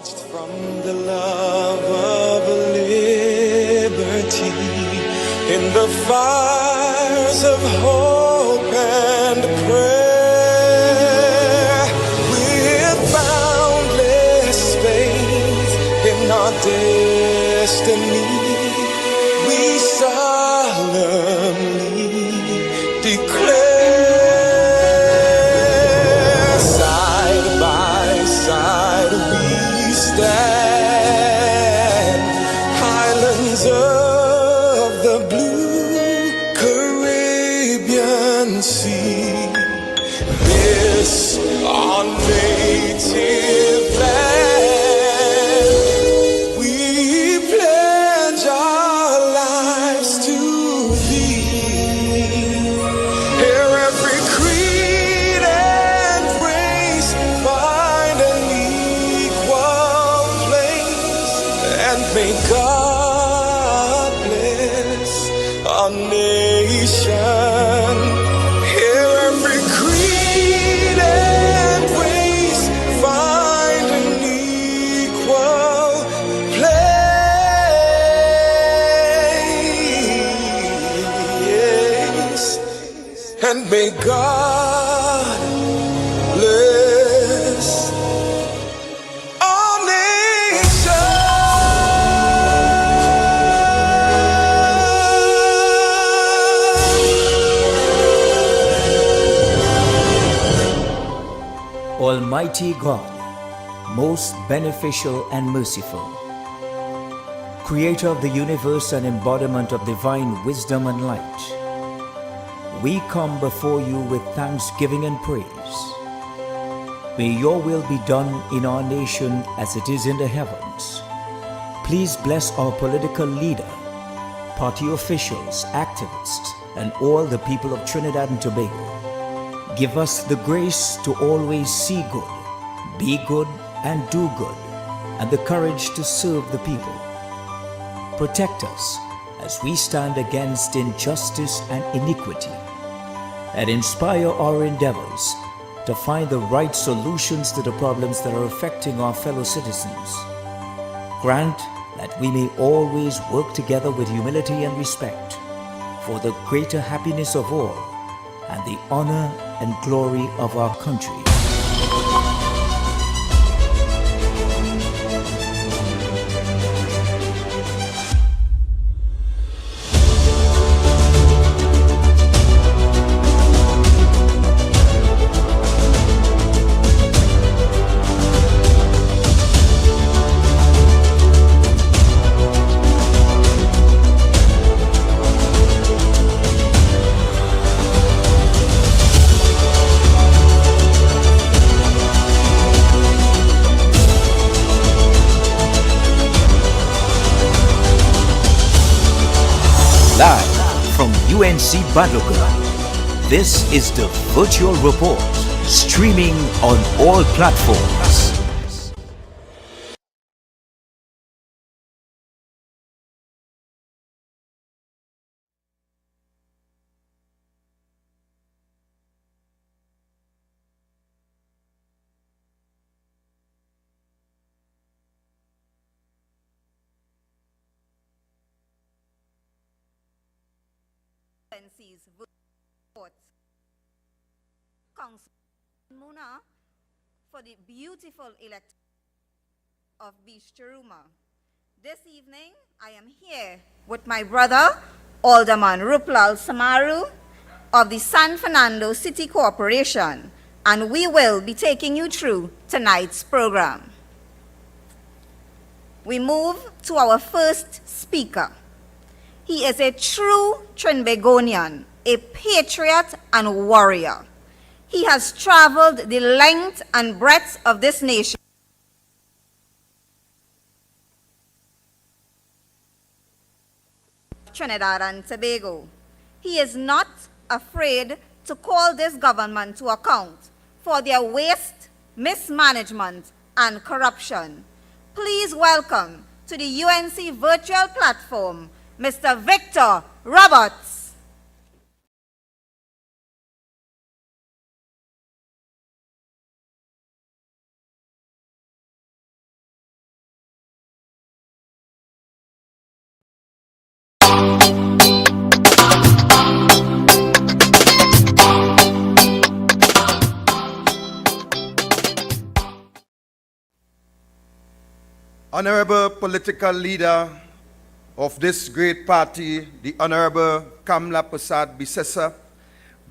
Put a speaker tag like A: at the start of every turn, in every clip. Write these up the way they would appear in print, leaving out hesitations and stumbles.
A: From the love of liberty in the fires of hope and prayer, with boundless faith in our destiny, we solemnly declare, side by side we stand, highlands of the blue Caribbean Sea, this our native land. We pledge our lives to thee. Here every creed and race find an equal place, and may God bless our nation. Here every creed and race find an equal place, and may God bless our nation.
B: Almighty God, most beneficial and merciful, Creator of the universe and embodiment of divine wisdom and light, we come before you with thanksgiving and praise. May your will be done in our nation as it is in the heavens. Please bless our political leader, party officials, activists, and all the people of Trinidad and Tobago. Give us the grace to always see good, be good, and do good, and the courage to serve the people. Protect us as we stand against injustice and iniquity, and inspire our endeavors to find the right solutions to the problems that are affecting our fellow citizens. Grant that we may always work together with humility and respect for the greater happiness of all and the honor and glory of our country. Live from UNC Battleground, this is the Virtual Report, streaming on all platforms.
C: UNC's report. Council Muna for the beautiful elect of Bishuruma. This evening, I am here with my brother, Alderman Ruplal Samaru of the San Fernando City Corporation, and we will be taking you through tonight's program. We move to our first speaker. He is a true Trinbagonian, a patriot and warrior. He has traveled the length and breadth of this nation Trinidad and Tobago. He is not afraid to call this government to account for their waste, mismanagement, and corruption. Please welcome to the UNC virtual platform, Mr. Victor Roberts.
D: Honorable political leader of this great party, the Honorable Kamla Prasad Bisesa,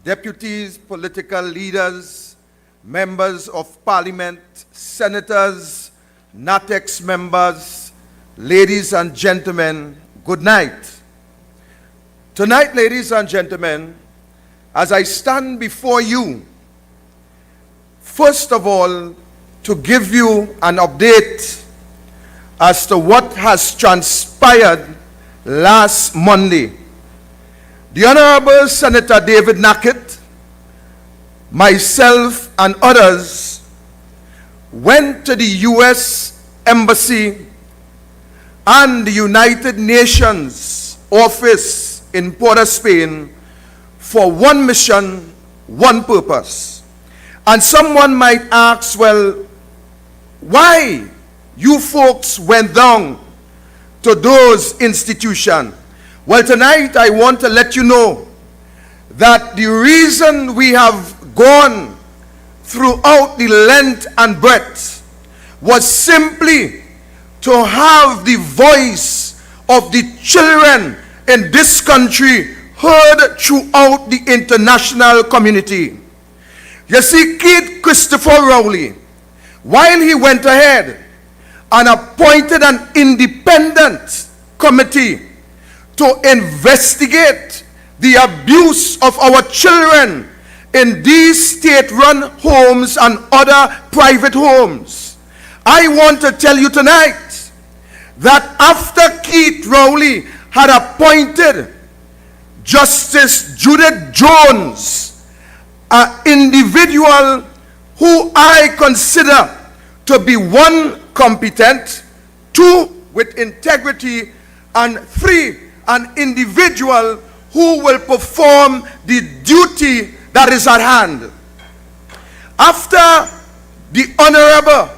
D: deputies, political leaders, members of parliament, senators, NATEX members, ladies and gentlemen, good night. Tonight, ladies and gentlemen, as I stand before you, first of all, to give you an update as to what has transpired last Monday. The Honorable Senator David Nackett, myself and others went to the U.S. Embassy and the United Nations office in Port of Spain for one mission, one purpose. And someone might ask, well, why you folks went down to those institutions? Well, tonight I want to let you know that the reason we have gone throughout the length and breadth was simply to have the voice of the children in this country heard throughout the international community. You see, Keith Christopher Rowley, while he went ahead and appointed an independent committee to investigate the abuse of our children in these state-run homes and other private homes, I want to tell you tonight that after Keith Rowley had appointed Justice Judith Jones, an individual who I consider to be one, competent, two, with integrity, and three, an individual who will perform the duty that is at hand. After the honorable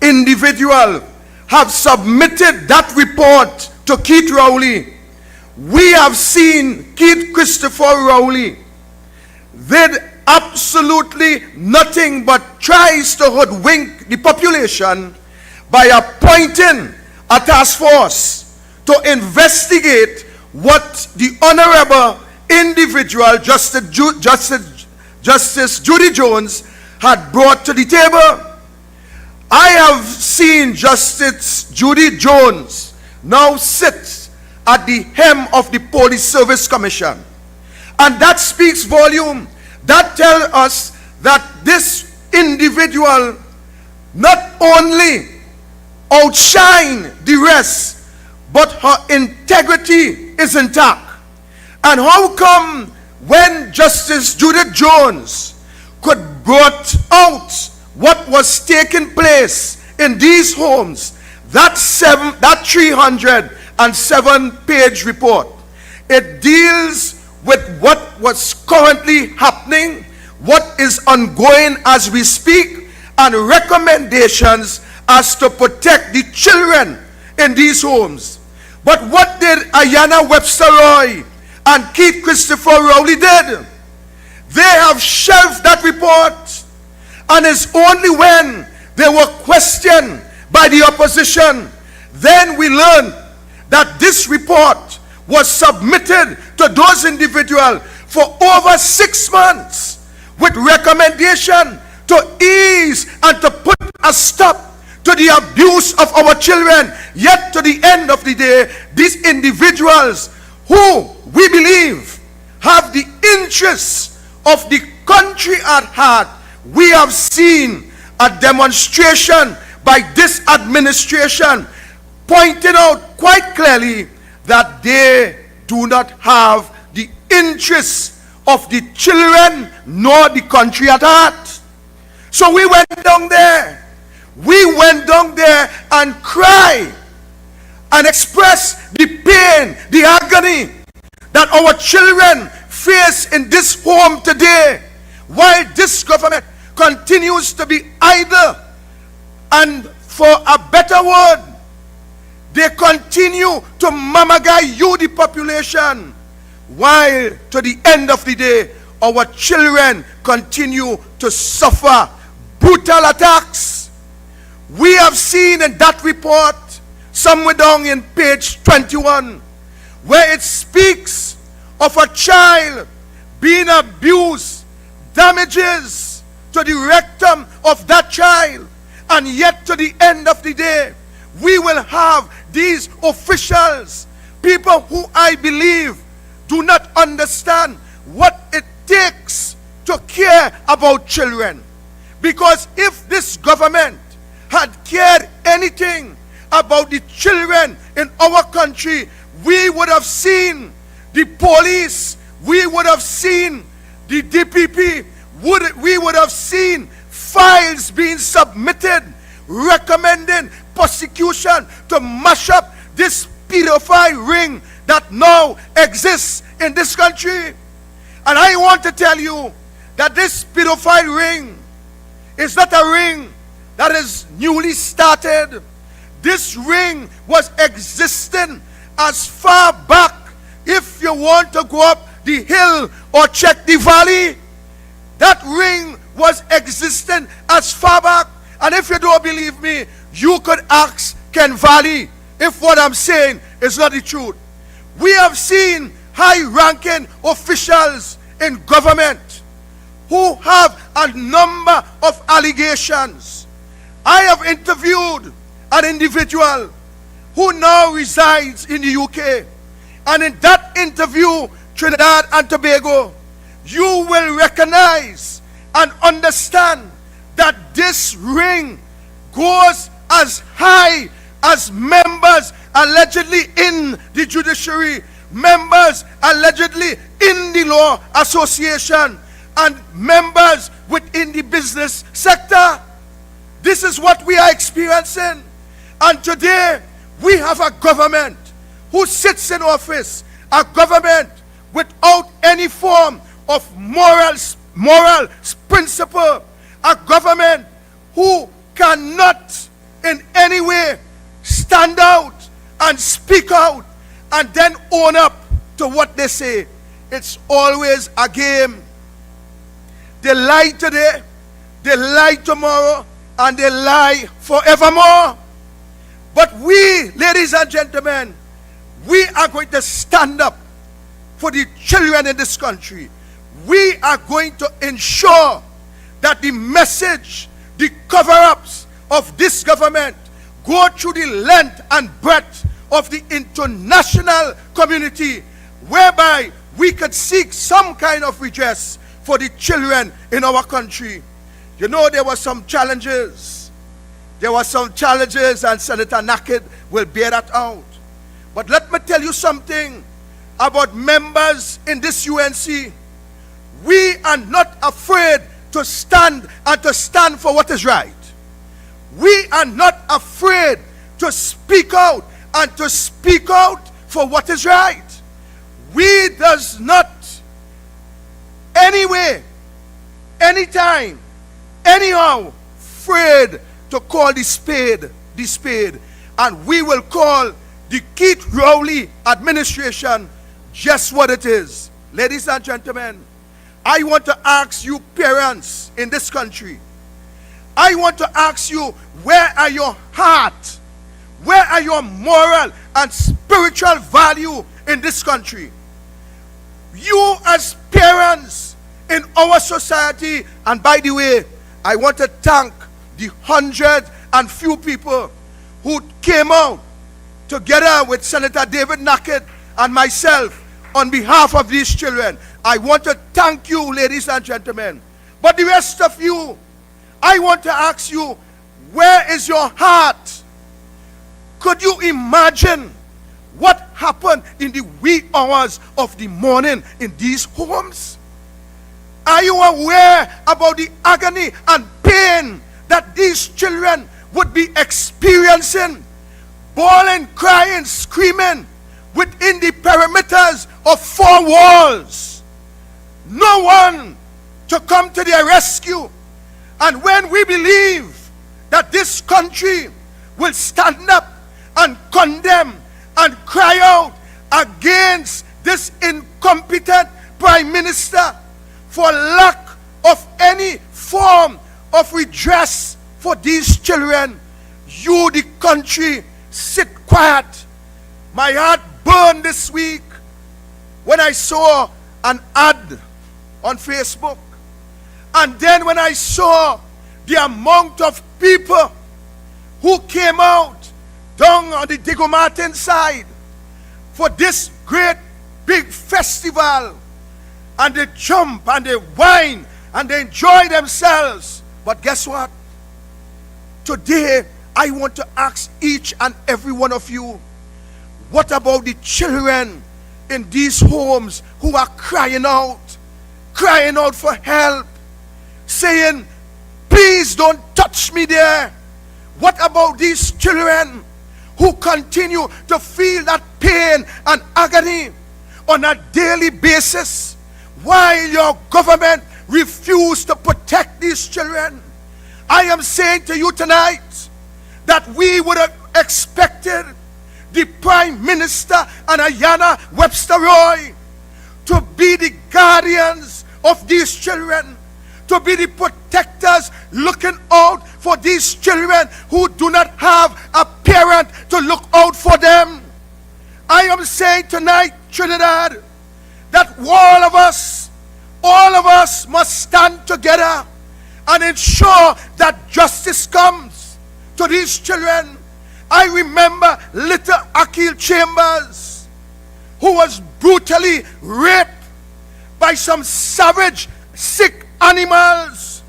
D: individual have submitted that report to Keith Rowley, we have seen Keith Christopher Rowley did absolutely nothing but tries to hoodwink the population by appointing a task force to investigate what the honorable individual Justice Judy Jones had brought to the table. I have seen Justice Judy Jones now sit at the hem of the Police Service Commission, and that speaks volume. That tells us that this individual not only outshine the rest, but her integrity is intact. And how come when Justice Judith Jones could brought out what was taking place in these homes, that 307-page report, it deals with what was currently happening, what is ongoing as we speak, and recommendations as to protect the children in these homes. But what did Ayanna Webster Roy and Keith Christopher Rowley did? They have shelved that report, and it's only when they were questioned by the opposition, then we learned that this report was submitted to those individuals for over 6 months with recommendation to ease and to put a stop to the abuse of our children. Yet to the end of the day, these individuals who we believe have the interests of the country at heart, we have seen a demonstration by this administration pointing out quite clearly that they do not have the interests of the children nor the country at heart. So we went down there. We went down there and cried and expressed the pain, the agony that our children face in this home today, while this government continues to be idle, and for a better word, they continue to mamagai you, the population, while to the end of the day, our children continue to suffer brutal attacks. We have seen in that report somewhere down in page 21, where it speaks of a child being abused, damages to the rectum of that child, and yet to the end of the day, we will have these officials, people who I believe do not understand what it takes to care about children. Because if this government had cared anything about the children in our country, we would have seen the police, we would have seen the DPP, we would have seen files being submitted recommending prosecution to mash up this pedophile ring that now exists in this country. And I want to tell you that this pedophile ring is not a ring that is newly started. This ring was existing as far back, if you want to go up the hill or check the valley, that ring was existing as far back. And if you don't believe me, you could ask Ken Valley if what I'm saying is not the truth. We have seen high-ranking officials in government who have a number of allegations. I have interviewed an individual who now resides in the UK. And in that interview, Trinidad and Tobago, you will recognize and understand that this ring goes as high as members allegedly in the judiciary, members allegedly in the law association, and members within the business sector. This is what we are experiencing. And today, we have a government who sits in office, a government without any form of moral principle, a government who cannot in any way stand out and speak out and then own up to what they say. It's always a game. They lie today, they lie tomorrow, and they lie forevermore. But we, ladies and gentlemen, we are going to stand up for the children in this country. We are going to ensure that the message, the cover-ups of this government go through the length and breadth of the international community, whereby we could seek some kind of redress for the children in our country. You know, there were some challenges. There were some challenges, and Senator Naked will bear that out. But let me tell you something about members in this UNC. We are not afraid to stand and to stand for what is right. We are not afraid to speak out and to speak out for what is right. We does not anyway, anytime, anyhow, afraid to call the spade. And we will call the Keith Rowley administration just what it is. Ladies and gentlemen, I want to ask you parents in this country, I want to ask you, where are your heart? Where are your moral and spiritual value in this country? You as parents in our society, and by the way, I want to thank the 100 and few people who came out together with Senator David Naked and myself on behalf of these children. I want to thank you, ladies and gentlemen. But the rest of you, I want to ask you, where is your heart? Could you imagine what happened in the wee hours of the morning in these homes? Are you aware about the agony and pain that these children would be experiencing? Bawling, crying, screaming within the perimeters of 4 walls. No one to come to their rescue. And when we believe that this country will stand up and condemn and cry out against this incompetent prime minister for lack of any form of redress for these children, you, the country, sit quiet. My heart burned this week when I saw an ad on Facebook. And then when I saw the amount of people who came out down on the Diego Martin side for this great big festival, and they jump and they whine and they enjoy themselves. But guess what? Today, I want to ask each and every one of you, what about the children in these homes who are crying out for help, saying, please don't touch me there? What about these children who continue to feel that pain and agony on a daily basis while your government refuses to protect these children? I am saying to you tonight that we would have expected the Prime Minister and Ayanna Webster Roy to be the guardians of these children, to be the protectors looking out for these children who do not have a parent to look out for them. I am saying tonight, Trinidad, that all of us must stand together and ensure that justice comes to these children. I remember little Akil Chambers, who was brutally raped by some savage, sick animals.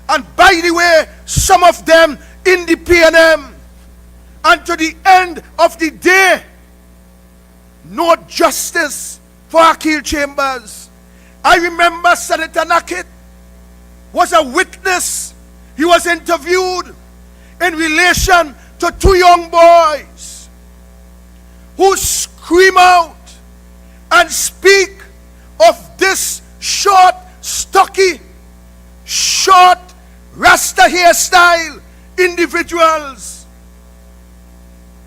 D: And by the way, some of them in the PNM. And to the end of the day, no justice for Akil Chambers. I remember Senator Nakit was a witness. He was interviewed in relation to two young boys who scream out and speak of this short, stocky, short Rasta hairstyle individuals.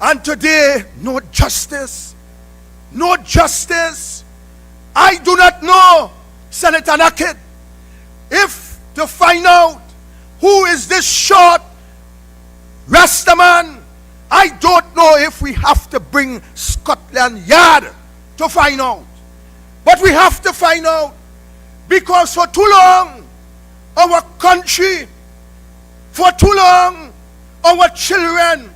D: And today, no justice. No justice. I do not know, Senator Naked, if to find out who is this short Rasta man, I don't know if we have to bring Scotland Yard to find out. But we have to find out, because for too long, our country, for too long, our children,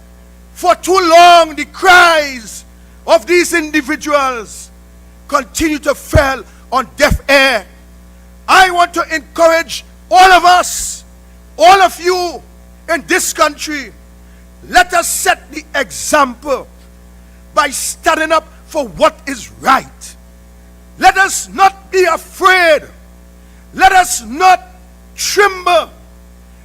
D: for too long, the cries of these individuals continue to fall on deaf ear. I want to encourage all of us, all of you in this country, let us set the example by standing up for what is right. Let us not be afraid. Let us not tremble.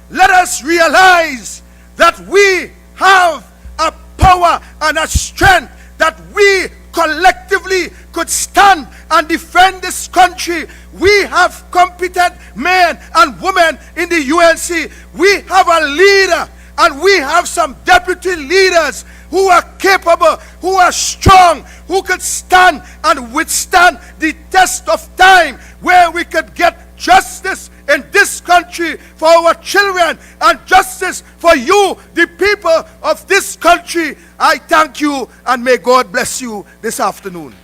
D: Let us realize that we have a power and a strength that we collectively could stand and defend this country. We have competent men and women in the UNC. We have a leader, and we have some deputy leaders who are capable, who are strong, who could stand and withstand the test of time, where we could get justice in this country for our children and justice for you, the people of this country. I thank you, and may God bless you this afternoon.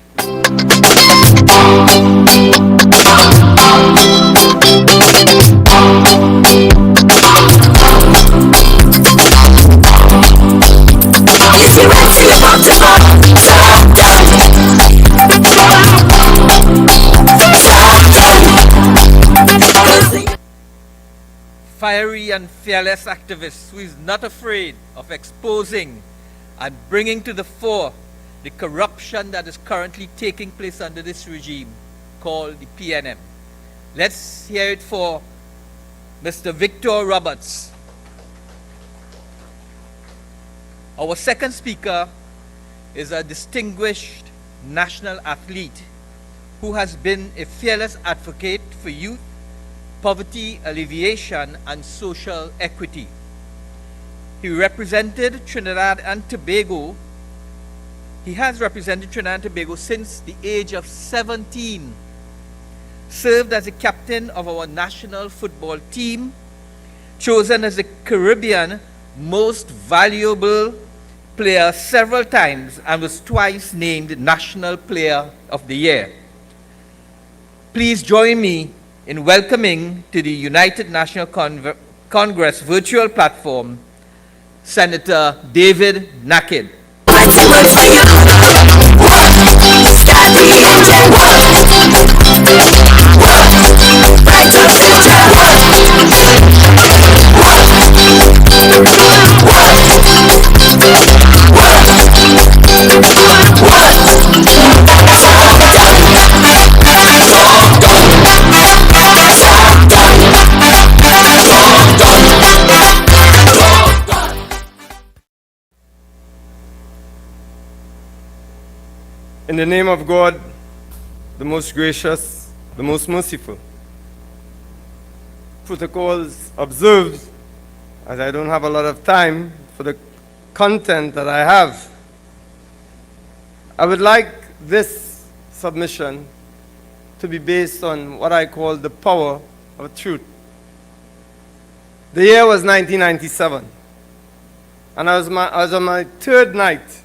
E: Fiery and fearless activist who is not afraid of exposing and bringing to the fore the corruption that is currently taking place under this regime called the PNM. Let's hear it for Mr. Victor Roberts. Our second speaker is a distinguished national athlete who has been a fearless advocate for youth, poverty alleviation, and social equity. He represented Trinidad and Tobago. He has represented Trinidad and Tobago since the age of 17, served as a captain of our national football team, chosen as the Caribbean most valuable Player several times and was twice named National Player of the Year. Please join me in welcoming to the United National Congress virtual platform, Senator David Nakid.
F: In the name of God, the most gracious, the most merciful. Protocols observed, as I don't have a lot of time for the content that I have. I would like this submission to be based on what I call the power of truth. The year was 1997, and I was on my third night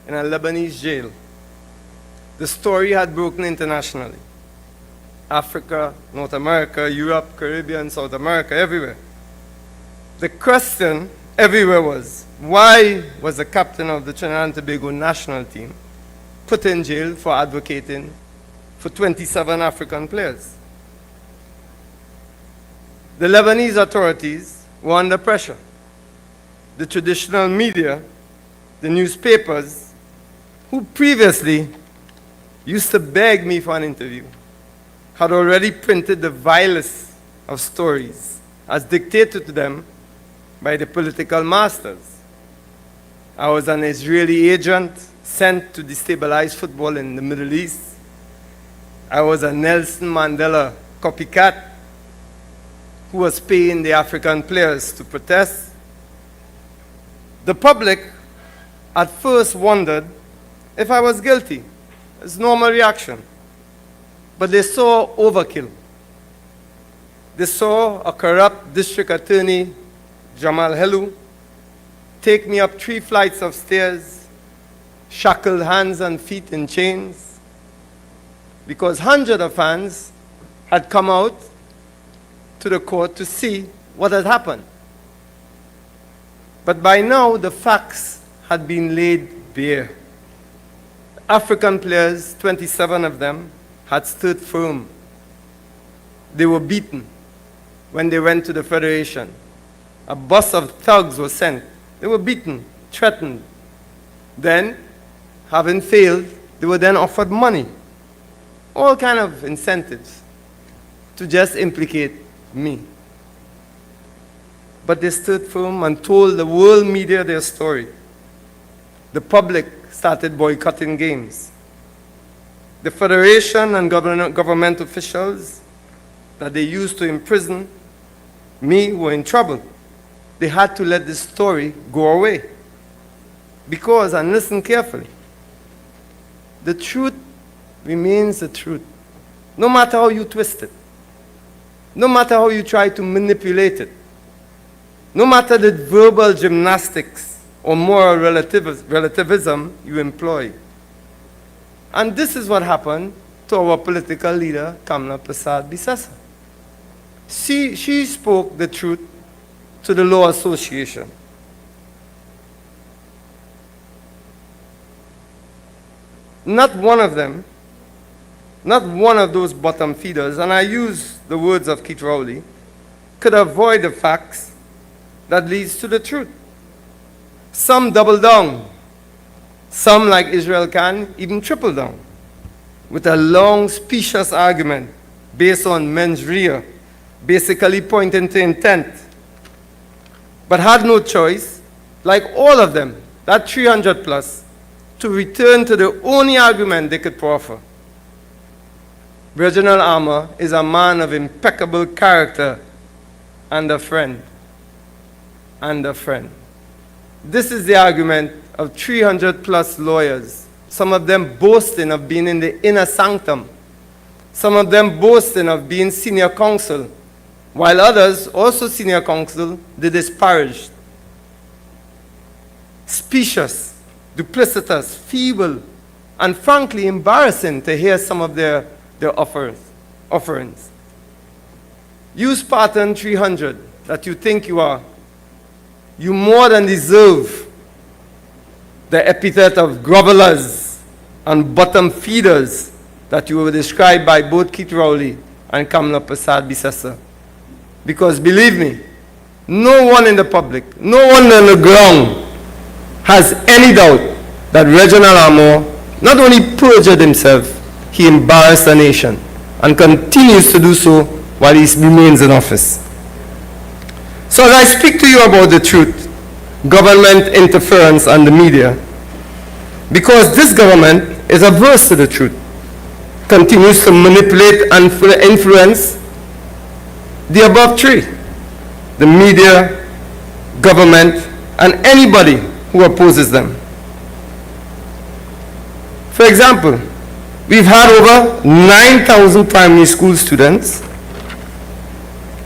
F: in a Lebanese jail. The story had broken internationally. Africa, North America, Europe, Caribbean, South America, everywhere. The question everywhere was, why was the captain of the Trinidad and Tobago national team put in jail for advocating for 27 African players? The Lebanese authorities were under pressure. The traditional media, the newspapers, who previously used to beg me for an interview, had already printed the vilest of stories as dictated to them by the political masters. I was an Israeli agent sent to destabilize football in the Middle East. I was a Nelson Mandela copycat who was paying the African players to protest. The public at first wondered if I was guilty. It's normal reaction. But they saw overkill. They saw a corrupt district attorney, Jamal Helou, take me up 3 flights of stairs, shackled hands and feet in chains, because hundreds of fans had come out to the court to see what had happened. But by now, the facts had been laid bare. African players, 27 of them, had stood firm. They were beaten when they went to the Federation. A bus of thugs was sent. They were beaten, threatened. Then, having failed, they were then offered money. All kind of incentives to just implicate me. But they stood firm and told the world media their story. The public started boycotting games. The Federation and government officials that they used to imprison me were in trouble. They had to let this story go away. Because, and listen carefully, the truth remains the truth. No matter how you twist it. No matter how you try to manipulate it. No matter the verbal gymnastics or moral relativism you employ. And this is what happened to our political leader, Kamla Prasad Bisesa. She spoke the truth to the Law Association. Not one of them, not one of those bottom feeders, and I use the words of Keith Rowley, could avoid the facts that leads to the truth. Some double down. Some, like Israel Khan, even triple down with a long, specious argument based on mens rea, basically pointing to intent. But had no choice, like all of them, that 300 plus, to return to the only argument they could proffer. Reginald Armour is a man of impeccable character and a friend. And a friend. This is the argument of 300 plus lawyers, some of them boasting of being in the inner sanctum, some of them boasting of being senior counsel, while others, also senior counsel, they disparaged. Specious, duplicitous, feeble, and frankly embarrassing to hear some of their offerings. Use pattern 300 that you think you are. You more than deserve the epithet of grovelers and bottom feeders that you were described by both Keith Rowley and Kamala Prasad Bisesa. Because believe me, no one in the public, no one on the ground has any doubt that Reginald Amor not only perjured himself, he embarrassed the nation and continues to do so while he remains in office. So as I speak to you about the truth, government interference and the media, because this government is averse to the truth, continues to manipulate and influence the above three: the media, government, and anybody who opposes them. For example, we've had over 9,000 primary school students,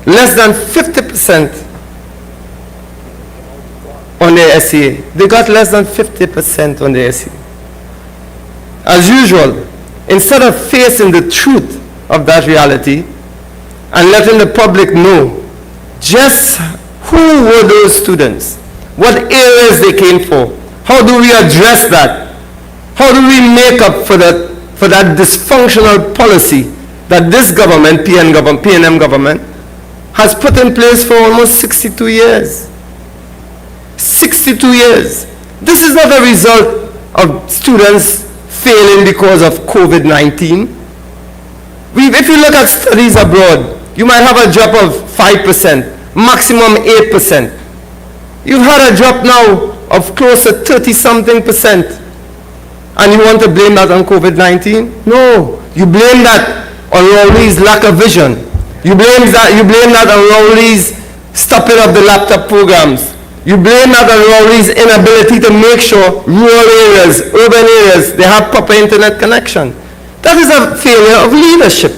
F: less than 50% on their SEA. They got less than 50% on their SEA. As usual, instead of facing the truth of that reality and letting the public know just who were those students, what areas they came for, how do we address that? How do we make up for that dysfunctional policy that this government, PNM government, has put in place for almost 62 years? 62 years. This is not a result of students failing because of COVID-19. If you look at studies abroad, you might have a drop of 5%, maximum 8%. You've had a drop now of close to 30-something%. And you want to blame that on COVID-19? No. You blame that on Rowley's lack of vision. You blame that on Rowley's stopping of the laptop programs. You blame that on Rowley's inability to make sure rural areas, urban areas, they have proper internet connection. That is a failure of leadership.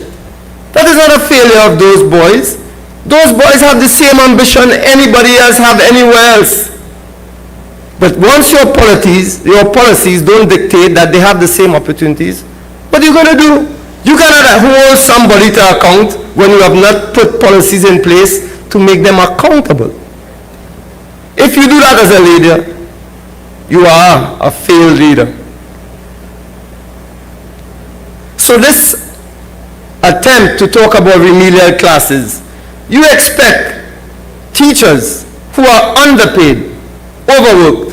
F: That is not a failure of those boys. Those boys have the same ambition anybody else have anywhere else. But once your policies don't dictate that they have the same opportunities, what are you going to do? You cannot hold somebody to account when you have not put policies in place to make them accountable. If you do that as a leader, you are a failed leader. So this attempt to talk about remedial classes, you expect teachers who are underpaid, overworked,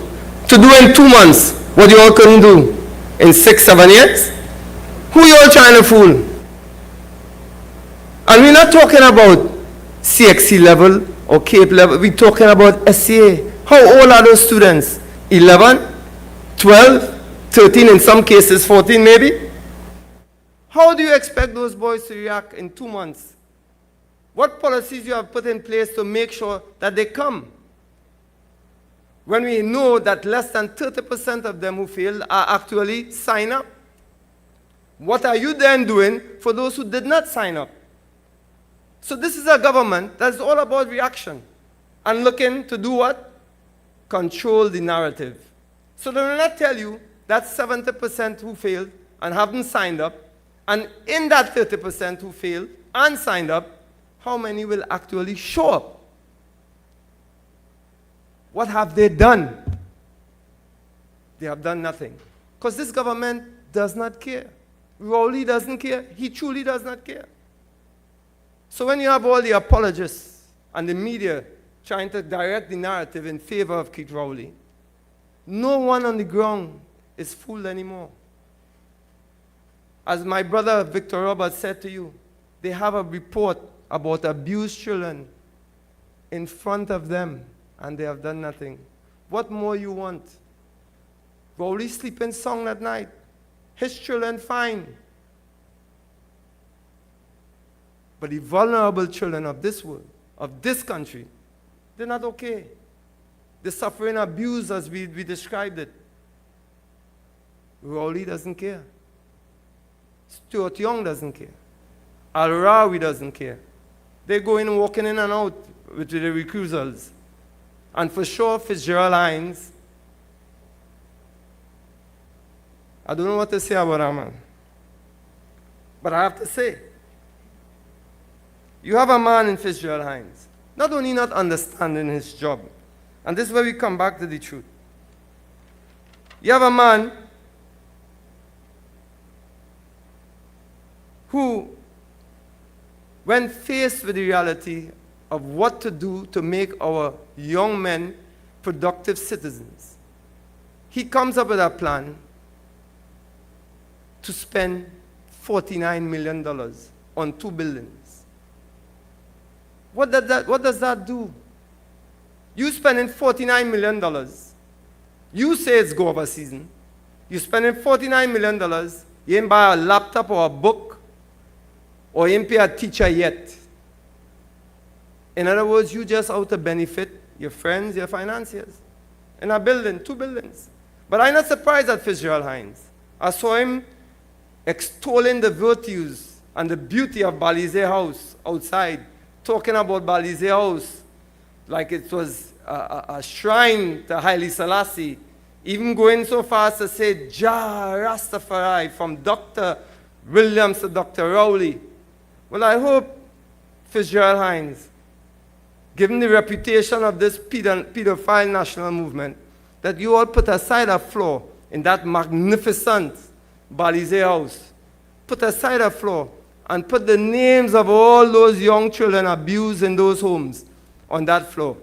F: to do in 2 months what you all couldn't do in 6-7 years? Who you all trying to fool? And we're not talking about CXC level or CAPE level, we're talking about SCA. How old are those students? 11, 12, 13, in some cases 14 maybe? How do you expect those boys to react in 2 months? What policies you have put in place to make sure that they come? When we know that less than 30% of them who failed are actually sign up. What are you then doing for those who did not sign up? So this is a government that's all about reaction and looking to do what? Control the narrative. So they will not tell you that 70% who failed and haven't signed up, and in that 30% who failed and signed up, how many will actually show up? What have they done? They have done nothing. Because this government does not care. Rowley doesn't care. He truly does not care. So when you have all the apologists and the media trying to direct the narrative in favor of Keith Rowley, no one on the ground is fooled anymore. As my brother Victor Roberts said to you, they have a report about abused children in front of them, and they have done nothing. What more you want? Rowley sleeping sound at night. His children fine. But the vulnerable children of this world, of this country, they're not okay. They're suffering abuse as we described it. Rowley doesn't care. Stuart Young doesn't care. Al-Rawi doesn't care. They go in walking in and out with the recusals. And for sure, Fitzgerald Hines I don't know what to say about that man. But I have to say, you have a man in Fitzgerald Hines, not only not understanding his job, and this is where we come back to the truth. You have a man who, when faced with the reality of what to do to make our young men productive citizens, he comes up with a plan to spend $49 million on 2 buildings. What does that do? You spending $49 million. You say it's go over season. You're spending $49 million. You ain't buy a laptop or a book, or you ain't pay a teacher yet. In other words, you just out to benefit your friends, your financiers. In a building, 2 buildings. But I'm not surprised at Fitzgerald Hines. I saw him extolling the virtues and the beauty of Balize House outside, talking about Balize House like it was a shrine to Haile Selassie, even going so far as to say, Jah Rastafari, from Dr. Williams to Dr. Rowley. Well, I hope Fitzgerald Hines, given the reputation of this pedophile national movement, that you all put aside a flaw in that magnificent Balize House. Put aside a flaw and put the names of all those young children abused in those homes on that floor.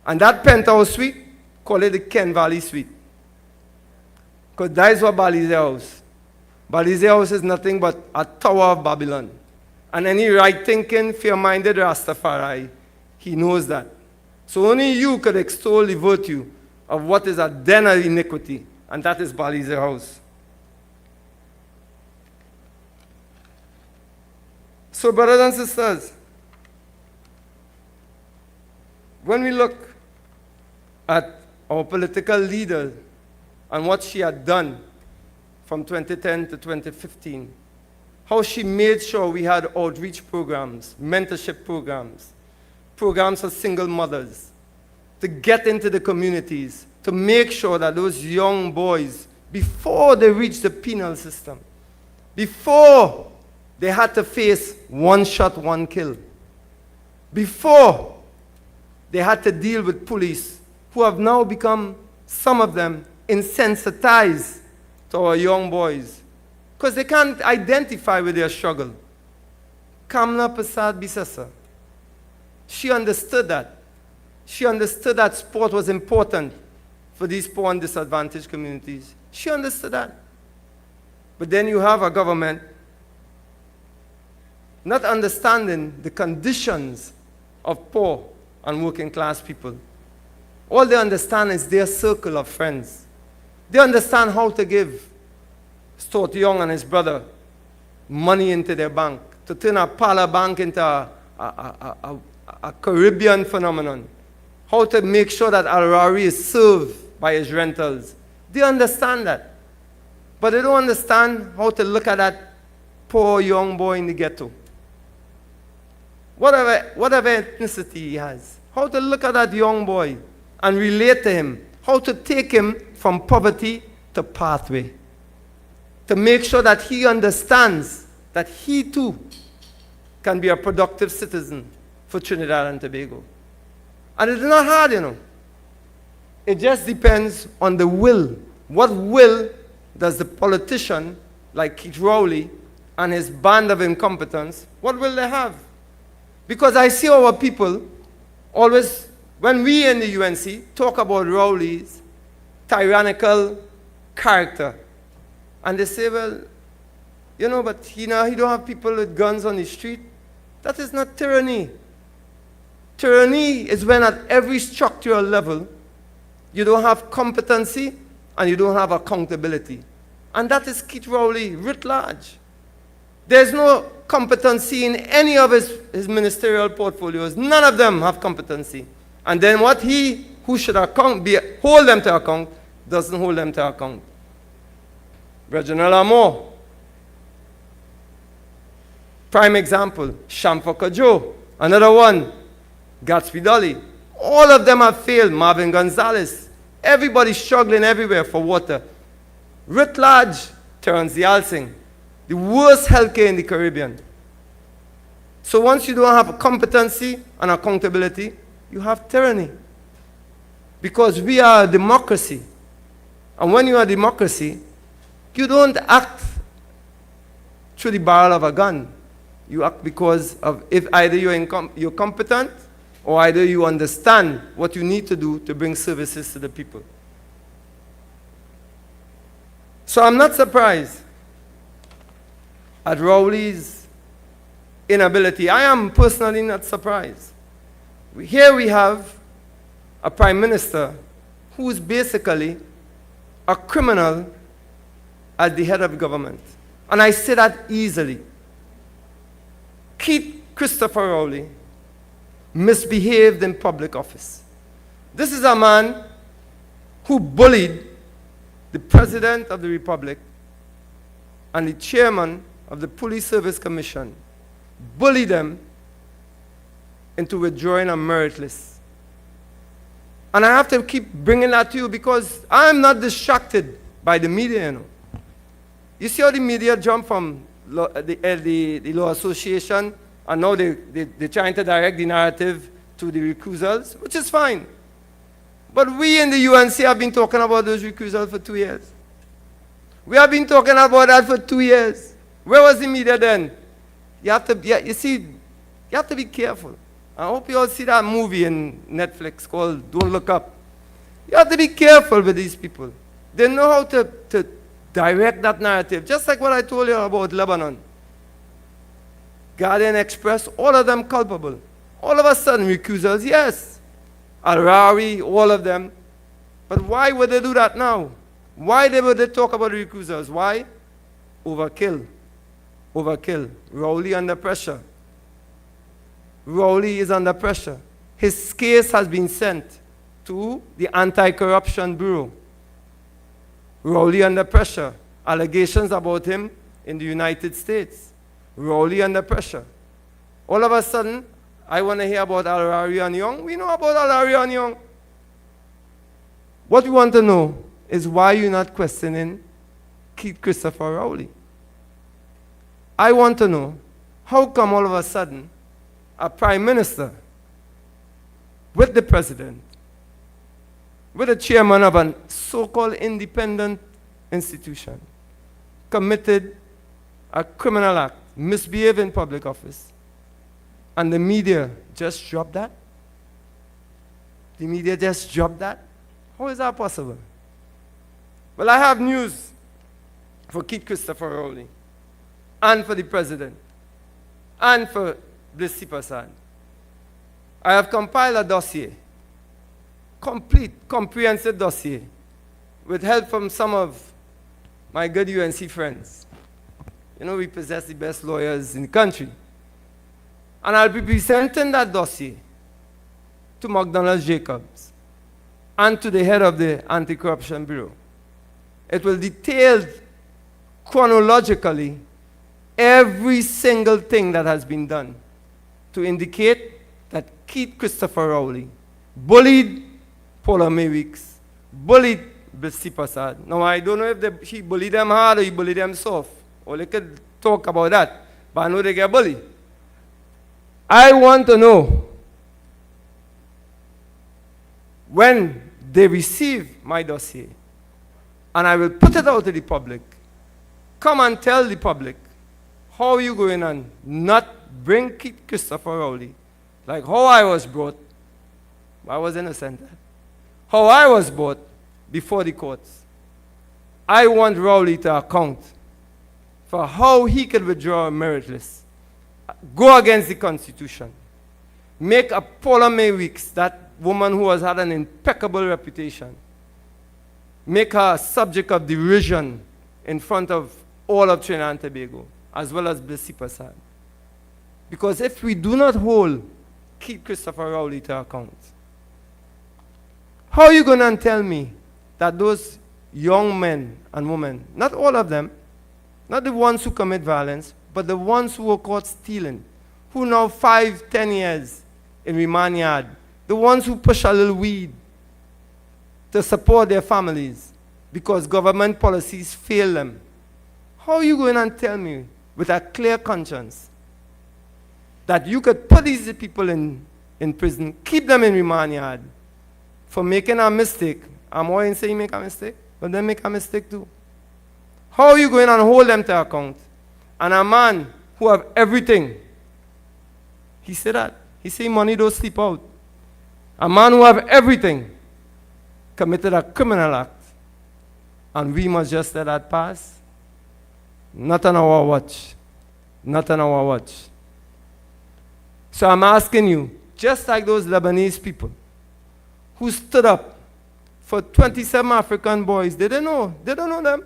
F: And that penthouse suite, call it the Ken Valley Suite. Because that is what Balize House. Balize House is nothing but a tower of Babylon. And any right-thinking, fair-minded Rastafari, he knows that. So only you could extol the virtue of what is a den of iniquity, and that is Balize House. So, brothers and sisters, when we look at our political leader and what she had done from 2010 to 2015, how she made sure we had outreach programs, mentorship programs, programs for single mothers, to get into the communities, to make sure that those young boys, before they reach the penal system, before they had to face 1 shot, 1 kill, before they had to deal with police who have now become, some of them, insensitized to our young boys because they can't identify with their struggle. Kamla Prasad Bisasa, she understood that. She understood that sport was important for these poor and disadvantaged communities. She understood that. But then you have a government not understanding the conditions of poor and working class people. All they understand is their circle of friends. They understand how to give Stuart Young and his brother money into their bank, to turn a parlor bank into a Caribbean phenomenon, how to make sure that Al-Rari is served by his rentals. They understand that. But they don't understand how to look at that poor young boy in the ghetto. Whatever ethnicity he has, how to look at that young boy and relate to him, how to take him from poverty to pathway, to make sure that he understands that he too can be a productive citizen for Trinidad and Tobago. And it's not hard, you know. It just depends on the will. What will does the politician like Keith Rowley and his band of incompetence, what will they have? Because I see our people always, when we in the UNC talk about Rowley's tyrannical character, and they say, well, you know, but he don't have people with guns on the street. That is not tyranny. Tyranny is when at every structural level, you don't have competency and you don't have accountability. And that is Keith Rowley writ large. There's no competency in any of his ministerial portfolios. None of them have competency. And then what who should hold them to account, doesn't hold them to account. Reginald Amor, prime example. Shamfaka Joe, another one. Gatsby Dolly. All of them have failed. Marvin Gonzalez. Everybody's struggling everywhere for water. Writ large, Terrence Yalsing, the worst healthcare in the Caribbean. So once you don't have competency and accountability, you have tyranny. Because we are a democracy. And when you are a democracy, you don't act through the barrel of a gun. You act because of if either you're competent or either you understand what you need to do to bring services to the people. So I'm not surprised at Rowley's inability. I am personally not surprised. Here we have a prime minister who is basically a criminal as the head of government. And I say that easily. Keith Christopher Rowley misbehaved in public office. This is a man who bullied the President of the Republic and the Chairman of the Police Service Commission, bullied them into withdrawing a merit list. And I have to keep bringing that to you because I'm not distracted by the media, you know. You see how the media jump from the Law Association, and now they're trying to direct the narrative to the recusals, which is fine. But we in the UNC have been talking about those recusals for 2 years. We have been talking about that for 2 years. Where was the media then? You have to be careful. I hope you all see that movie in Netflix called Don't Look Up. You have to be careful with these people. They know how to direct that narrative, just like what I told you about Lebanon. Guardian Express, all of them culpable. All of a sudden, recusals, yes. Al-Rawi, all of them. But why would they do that now? Why would they talk about recusals? Why? Overkill. Overkill. Rowley under pressure. Rowley is under pressure. His case has been sent to the Anti-Corruption Bureau. Rowley under pressure. Allegations about him in the United States. Rowley under pressure. All of a sudden, I want to hear about Al-Rari and Young. We know about Al-Rari and Young. What we want to know is why you're not questioning Keith Christopher Rowley. I want to know how come all of a sudden a prime minister with the president, with the chairman of a so-called independent institution, committed a criminal act, misbehaved in public office, and the media just dropped that? The media just dropped that? How is that possible? Well, I have news for Keith Christopher Rowley, and for the president, and for Blissy Prasad. I have compiled a dossier, complete, comprehensive dossier, with help from some of my good UNC friends. You know, we possess the best lawyers in the country. And I'll be presenting that dossier to McDonald Jacobs and to the head of the Anti-Corruption Bureau. It will detail chronologically every single thing that has been done to indicate that Keith Christopher Rowley bullied Paula May Weeks, bullied Blissy Prasad. Now, I don't know if he bullied them hard or he bullied them soft. Or they could talk about that. But I know they get bullied. I want to know when they receive my dossier, and I will put it out to the public. Come and tell the public how you going on not bring Keith Christopher Rowley, like how I was brought. I was innocent. How I was brought before the courts. I want Rowley to account for how he could withdraw a merit list, go against the Constitution, make a Paula May Weeks, that woman who has had an impeccable reputation, make her a subject of derision in front of all of Trinidad and Tobago, as well as Blissy Prasad. Because if we do not hold Keith Christopher Rowley to account, how are you going to tell me that those young men and women, not all of them, not the ones who commit violence, but the ones who were caught stealing, who now 5, 10 years in remand yard, the ones who push a little weed to support their families because government policies fail them. How are you going and tell me with a clear conscience that you could put these people in prison, keep them in remand yard for making a mistake? I'm always saying make a mistake, but then make a mistake too. How are you going and hold them to account? And a man who have everything, he said that. He said money don't sleep out. A man who have everything committed a criminal act. And we must just let that pass? Not on our watch. Not on our watch. So I'm asking you, just like those Lebanese people who stood up for 27 African boys, they didn't know them.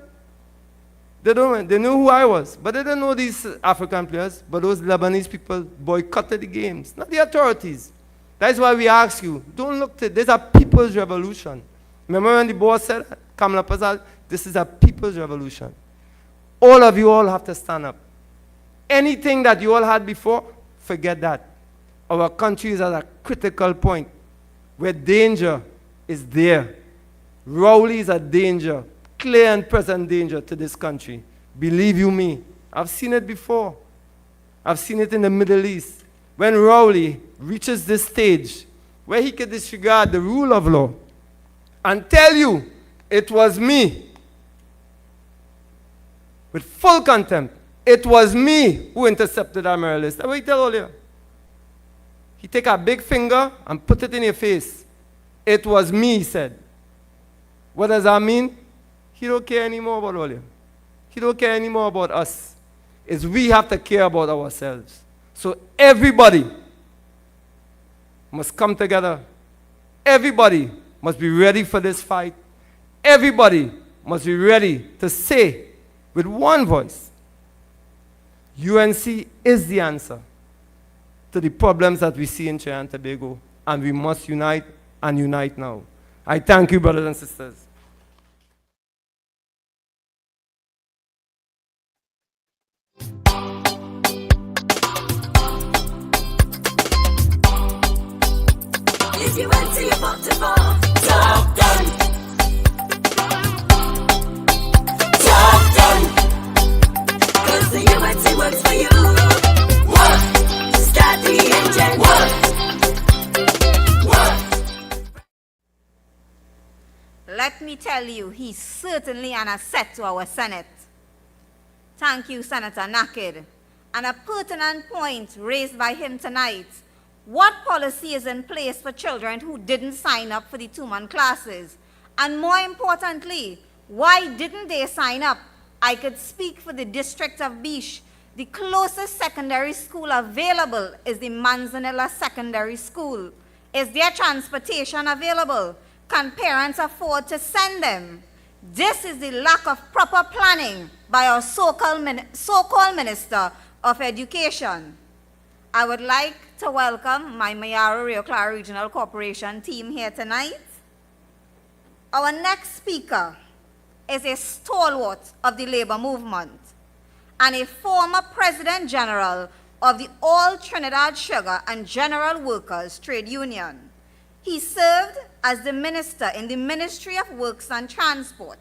F: They knew who I was, but they didn't know these African players. But those Lebanese people boycotted the games, not the authorities. That's why we ask you, don't look to, there's a people's revolution. Remember when the boss said, Kamala Prasad, this is a people's revolution. All of you all have to stand up. Anything that you all had before, forget that. Our country is at a critical point where danger is there. Rowley is a danger, clear and present danger to this country. Believe you me, I've seen it before. I've seen it in the Middle East. When Rowley reaches this stage where he can disregard the rule of law and tell you, it was me, with full contempt, it was me who intercepted Amaryllis. That's what he tell all you. He take a big finger and put it in your face. It was me, he said. What does that mean? He don't care anymore about all you. He don't care anymore about us. It's we have to care about ourselves. So everybody must come together. Everybody must be ready for this fight. Everybody must be ready to say with one voice, UNC is the answer to the problems that we see in Trinidad and Tobago, and we must unite and unite now. I thank you, brothers and sisters.
G: If you went to your vote to vote, job done. Job done. 'Cause the UNC works for you. Work. Start the engine. Work. Work.
C: Let me tell you, he's certainly an asset to our Senate. Thank you, Senator Naked. And a pertinent point raised by him tonight. What policy is in place for children who didn't sign up for the 2-month classes? And more importantly, why didn't they sign up? I could speak for the district of Bish. The closest secondary school available is the Manzanilla Secondary School. Is there transportation available? Can parents afford to send them? This is the lack of proper planning by our so-called Minister of Education. I would like to welcome my Mayaro Rio Clara Regional Corporation team here tonight. Our next speaker is a stalwart of the labor movement and a former President General of the All Trinidad Sugar and General Workers Trade Union. He served as the minister in the Ministry of Works and Transport,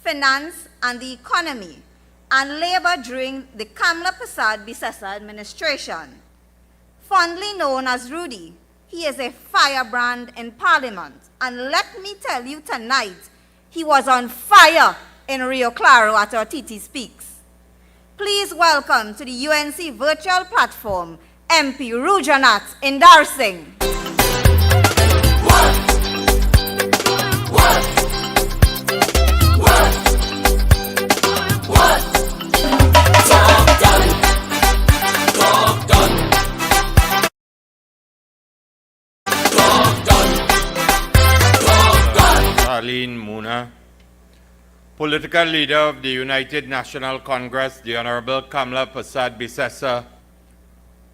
C: Finance and the Economy, and labor during the Kamala Prasad Bisesa administration. Fondly known as Rudy, he is a firebrand in Parliament. And let me tell you tonight, he was on fire in Rio Claro at our TT Speaks. Please welcome to the UNC virtual platform, MP Rujanath Indarsingh.
H: Arlene Muna, political leader of the United National Congress, the Honorable Kamala Prasad Bisesa,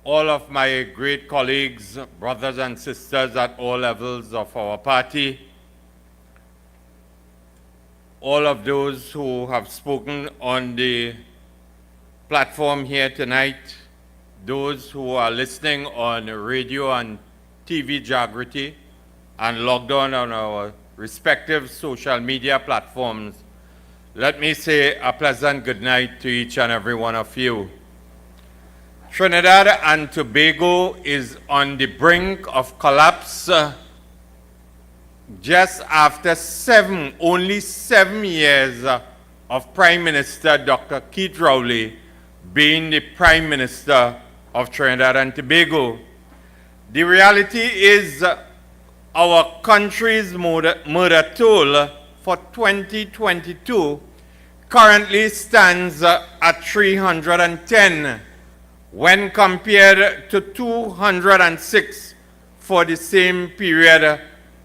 H: all of my great colleagues, brothers and sisters at all levels of our party, all of those who have spoken on the platform here tonight, those who are listening on radio and TV Jagriti and logged on our respective social media platforms, let me say a pleasant good night to each and every one of you. Trinidad and Tobago is on the brink of collapse just after only 7 years of Prime Minister Dr. Keith Rowley being the Prime Minister of Trinidad and Tobago. The reality is our country's murder toll for 2022 currently stands at 310 when compared to 206 for the same period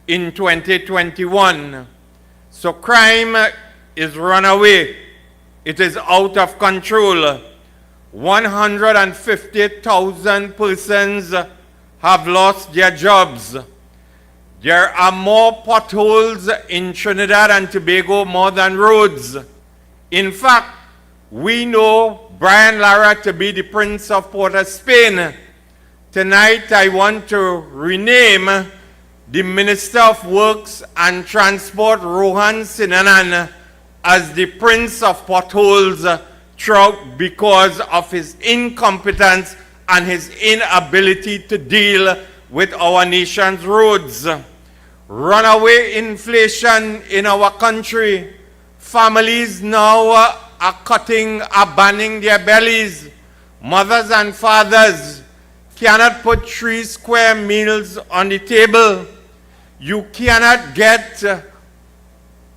H: in 2021. So crime is runaway. It is out of control. 150,000 persons have lost their jobs. There are more potholes in Trinidad and Tobago more than roads. In fact, we know Brian Lara to be the Prince of Port of Spain. Tonight I want to rename the Minister of Works and Transport, Rohan Sinanan, as the Prince of Potholes throughout because of his incompetence and his inability to deal with our nation's roads. Runaway inflation in our country. Families now are banning their bellies. Mothers and fathers cannot put 3 square meals on the table. You cannot get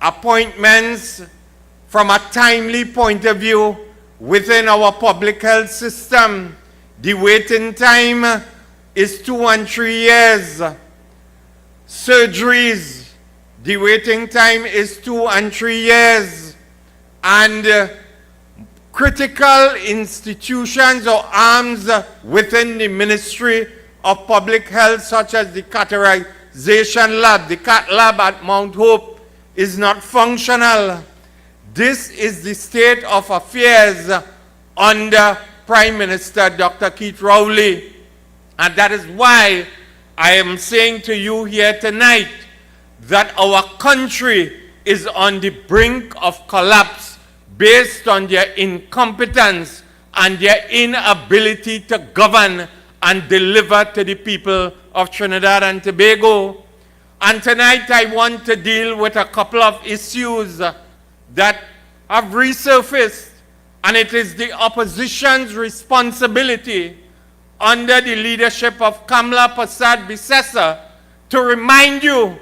H: appointments from a timely point of view within our public health system. The waiting time is 2 and 3 years. Surgeries, the waiting time is 2 and 3 years. And critical institutions or arms within the Ministry of Public Health, such as the catheterization lab, the cath lab at Mount Hope, is not functional. This is the state of affairs under Prime Minister Dr. Keith Rowley. And that is why I am saying to you here tonight that our country is on the brink of collapse based on their incompetence and their inability to govern and deliver to the people of Trinidad and Tobago. And tonight I want to deal with a couple of issues that have resurfaced, and it is the opposition's responsibility under the leadership of Kamla Prasad Bisesa to remind you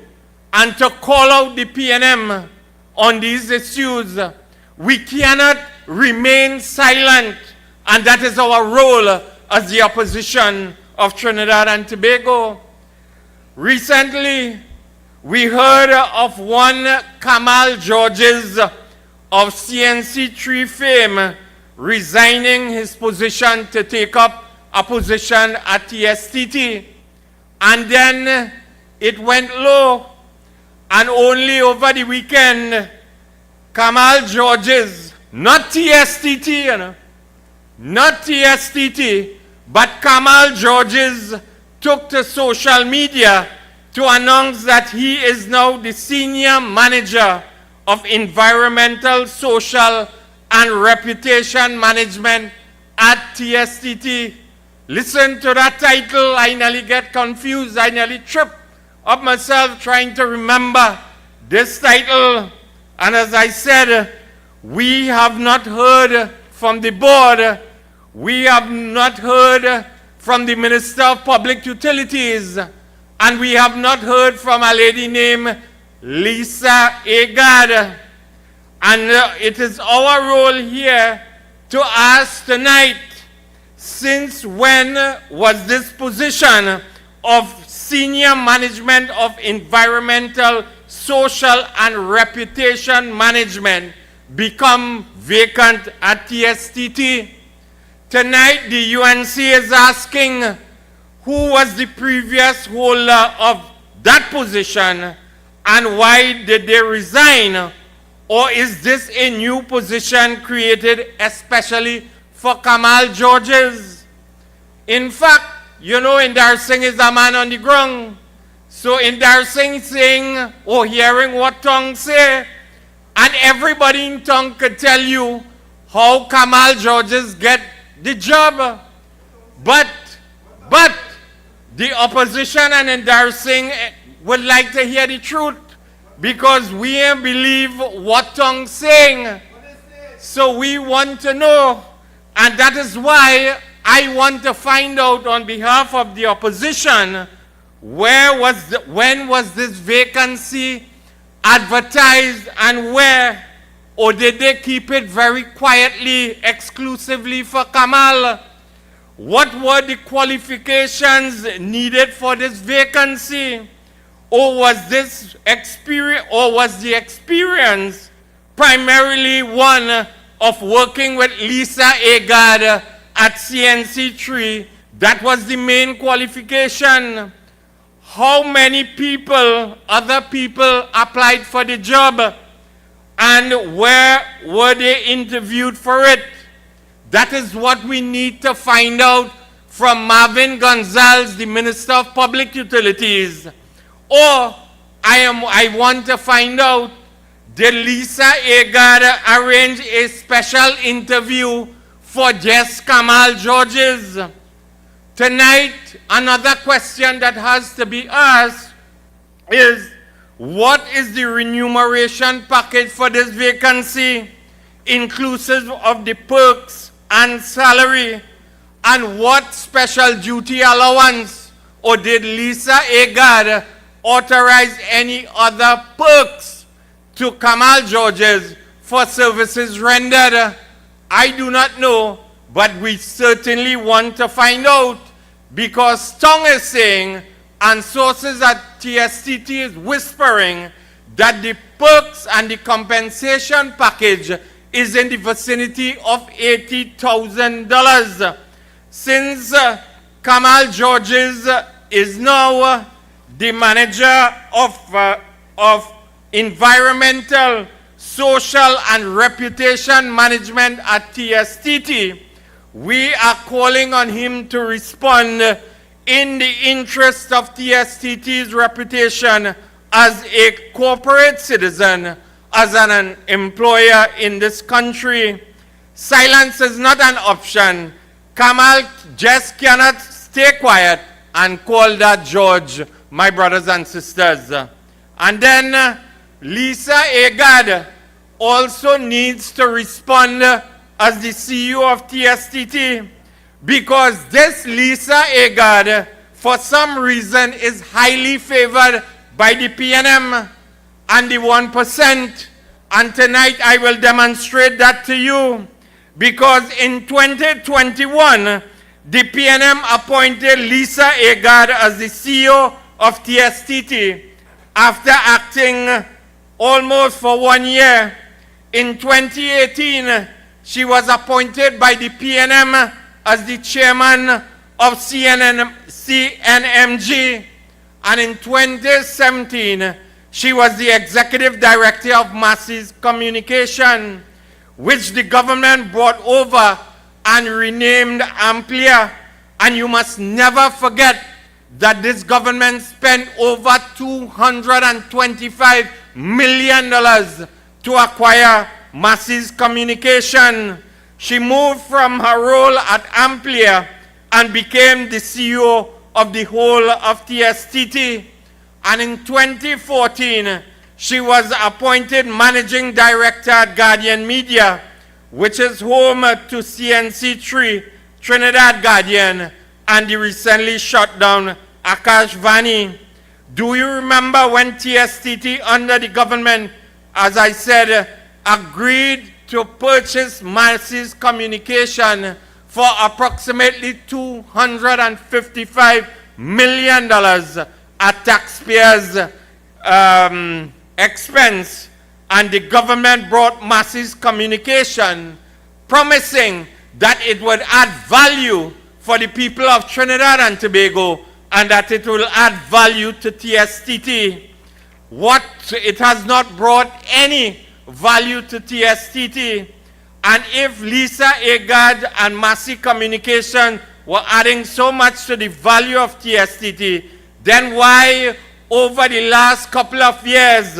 H: and to call out the PNM on these issues. We cannot remain silent, and that is our role as the opposition of Trinidad and Tobago. Recently, we heard of one Kamal Georges of CNC3 fame resigning his position to take up a position at TSTT. And then it went low, and only over the weekend, Kamal Georges, not TSTT, not TSTT, but Kamal Georges took to social media to announce that he is now the senior manager of environmental, social, and reputation management at TSTT. Listen to that title. I nearly get confused. I nearly trip up myself trying to remember this title. And as I said, we have not heard from the board. We have not heard from the Minister of Public Utilities. And we have not heard from a lady named Lisa Agard. And it is our role here to ask tonight, since when was this position of senior management of environmental, social, and reputation management become vacant at TSTT? Tonight, the UNC is asking who was the previous holder of that position and why did they resign? Or is this a new position created especially for Kamal Georges? In fact, you know, Indar Singh is a man on the ground. So Indar Singh saying or hearing what tongue say, And everybody in town could tell you how Kamal Georges get the job. But the opposition and embarrassing would like to hear the truth because we ain't believe what tongue saying. So we want to know, and that is why I want to find out on behalf of the opposition, when was this vacancy advertised and where, or did they keep it very quietly, exclusively for Kamal? What were the qualifications needed for this vacancy? Or was this experience, or was the experience primarily one of working with Lisa Agard at CNC3? That was the main qualification. How many people, other people, applied for the job? And where were they interviewed for it? That is what we need to find out from Marvin Gonzalez, the Minister of Public Utilities. Or I want to find out, did Lisa Agard arrange a special interview for just Kamal Georges? Tonight, another question that has to be asked is, what is the remuneration package for this vacancy, inclusive of the perks and salary? And what special duty allowance, or did Lisa Agard authorize any other perks to Kamal Georges for services rendered? I do not know, but we certainly want to find out, because Tong is saying, and sources at TSTT is whispering, that the perks and the compensation package is in the vicinity of $80,000. Since Kamal Georges is now the manager of environmental, social, and reputation management at TSTT, we are calling on him to respond in the interest of TSTT's reputation as a corporate citizen, as an employer in this country. Silence is not an option. Kamal just cannot stay quiet and call that George, my brothers and sisters. And then Lisa Agard also needs to respond as the CEO of TSTT, because this Lisa Agard, for some reason, is highly favored by the PNM and the 1%. And tonight I will demonstrate that to you, because in 2021, the PNM appointed Lisa Agard as the CEO of TSTT after acting almost for 1 year. In 2018, she was appointed by the PNM as the chairman of CNMG, and in 2017, she was the executive director of Masses Communication, which the government brought over and renamed Amplia. And you must never forget that this government spent over $225 million to acquire Masses Communication. She moved from her role at Amplia and became the CEO of the whole of TSTT. And in 2014, she was appointed Managing Director at Guardian Media, which is home to CNC3, Trinidad Guardian, and the recently shut down Akashvani. Do you remember when TSTT under the government, as I said, agreed to purchase Masses Communication for approximately $255 million at taxpayers' expense? And the government brought Masses Communication, promising that it would add value for the people of Trinidad and Tobago, and that it will add value to TSTT. What it has not brought any value to TSTT. And if Lisa Agard and Masses Communication were adding so much to the value of TSTT, then why over the last couple of years,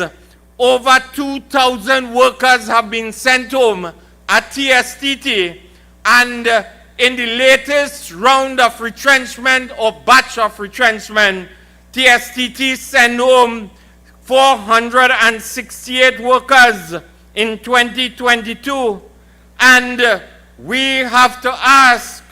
H: over 2,000 workers have been sent home at TSTT, and in the latest round of retrenchment or batch of retrenchment, TSTT sent home 468 workers in 2022. And we have to ask,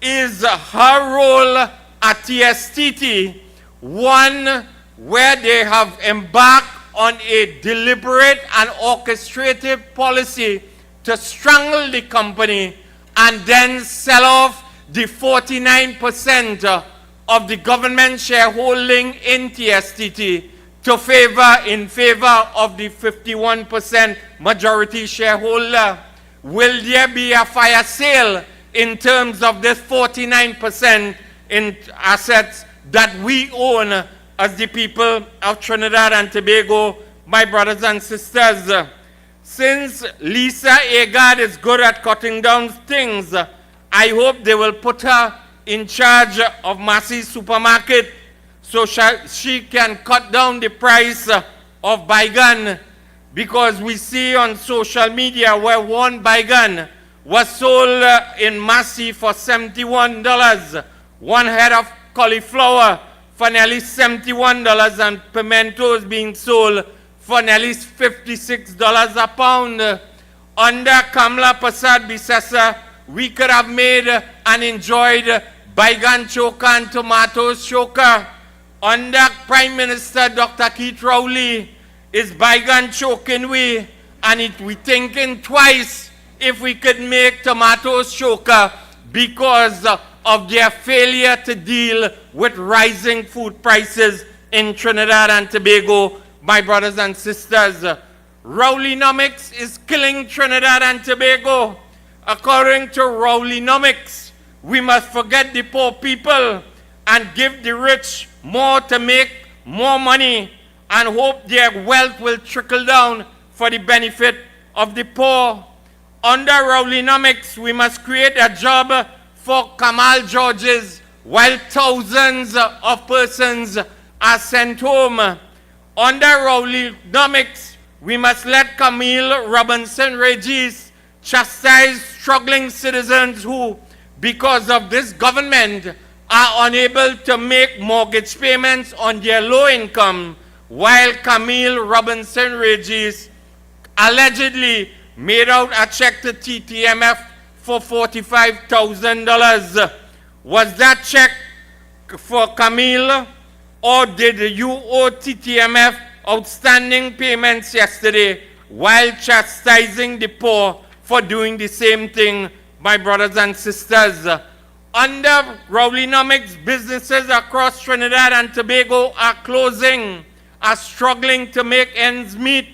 H: is her role at TSTT one where they have embarked on a deliberate and orchestrated policy to strangle the company and then sell off the 49% of the government shareholding in TSTT in favor of the 51% majority shareholder? Will there be a fire sale in terms of this 49% in assets that we own as the people of Trinidad and Tobago, my brothers and sisters? Since Lisa Agard is good at cutting down things, I hope they will put her in charge of Massey's supermarket so she can cut down the price of bygone, because we see on social media where one bygone was sold in Massey for $71, one head of cauliflower for nearly $71, and pimentos being sold for nearly $56 a pound. Under Kamla Prasad Bisesa, we could have made and enjoyed bygone choka and tomatoes choka. Under Prime Minister Dr. Keith Rowley, is bygone choking we, and we thinking twice if we could make tomatoes choka because of their failure to deal with rising food prices in Trinidad and Tobago, my brothers and sisters. Rowleynomics is killing Trinidad and Tobago. According to Rowleynomics, we must forget the poor people and give the rich more to make more money and hope their wealth will trickle down for the benefit of the poor. Under Rowleynomics, we must create a job for Kamal Georges while thousands of persons are sent home. Under Rowleynomics, we must let Camille Robinson Regis chastise struggling citizens who, because of this government, are unable to make mortgage payments on their low income, while Camille Robinson Regis allegedly made out a check to TTMF for $45,000. Was that check for Camille, or did you owe TTMF outstanding payments yesterday while chastising the poor for doing the same thing, my brothers and sisters? Under Rowleynomics, businesses across Trinidad and Tobago are closing, are struggling to make ends meet.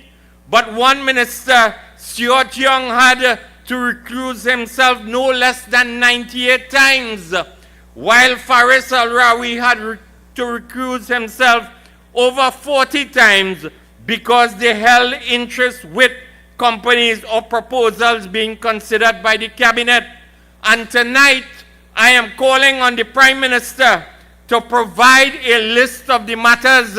H: But one minister, Stuart Young, had to recuse himself no less than 98 times, while Faris Al-Rawi had to recuse himself over 40 times because they held interest with companies or proposals being considered by the cabinet. And tonight, I am calling on the Prime Minister to provide a list of the matters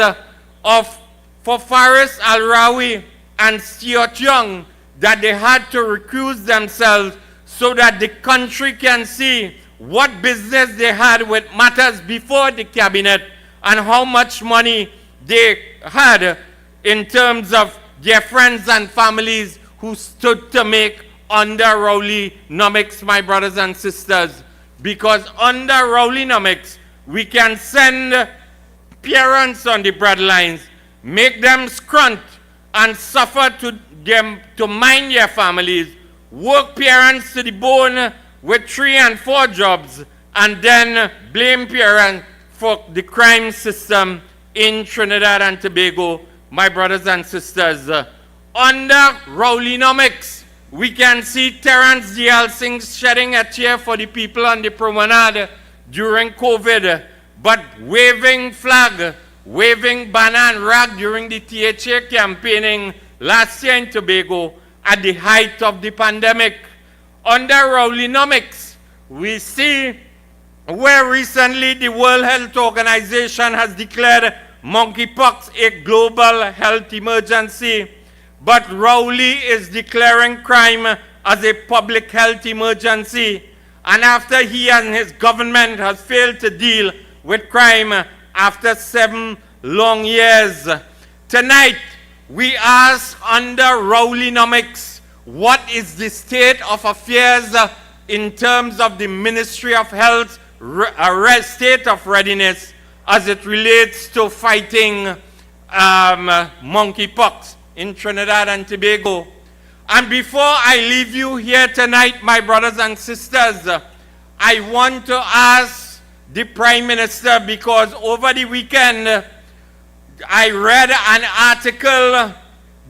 H: for Faris Al-Rawi and Stuart Young that they had to recuse themselves, so that the country can see what business they had with matters before the cabinet and how much money they had in terms of their friends and families who stood to make under Rowleynomics, my brothers and sisters. Because under Rowleynomics, we can send parents on the breadlines, make them scrunt and suffer to mind their families, work parents to the bone with 3 and 4 jobs, and then blame parents for the crime system in Trinidad and Tobago, my brothers and sisters. Under Rowleynomics, we can see Terence D.L. Singh shedding a tear for the people on the promenade during COVID, but waving flag, waving banner and rag during the THA campaigning last year in Tobago at the height of the pandemic. Under Rowleynomics, we see where recently the World Health Organization has declared monkeypox a global health emergency, but Rowley is declaring crime as a public health emergency. And after he and his government has failed to deal with crime after 7 long years. Tonight, we ask under Rowleynomics, what is the state of affairs in terms of the Ministry of Health state of readiness as it relates to fighting monkeypox in Trinidad and Tobago? And before I leave you here tonight, my brothers and sisters, I want to ask the Prime Minister, because over the weekend I read an article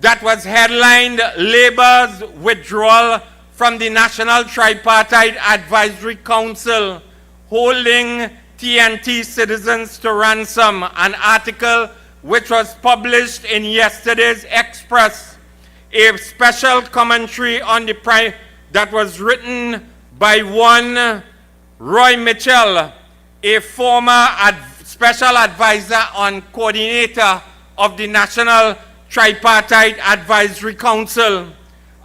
H: that was headlined Labour's Withdrawal from the National Tripartite Advisory Council, holding TNT citizens to ransom, an article which was published in yesterday's Express. A special commentary on the Prime that was written by one Roy Mitchell, a former special advisor and coordinator of the National Tripartite Advisory Council.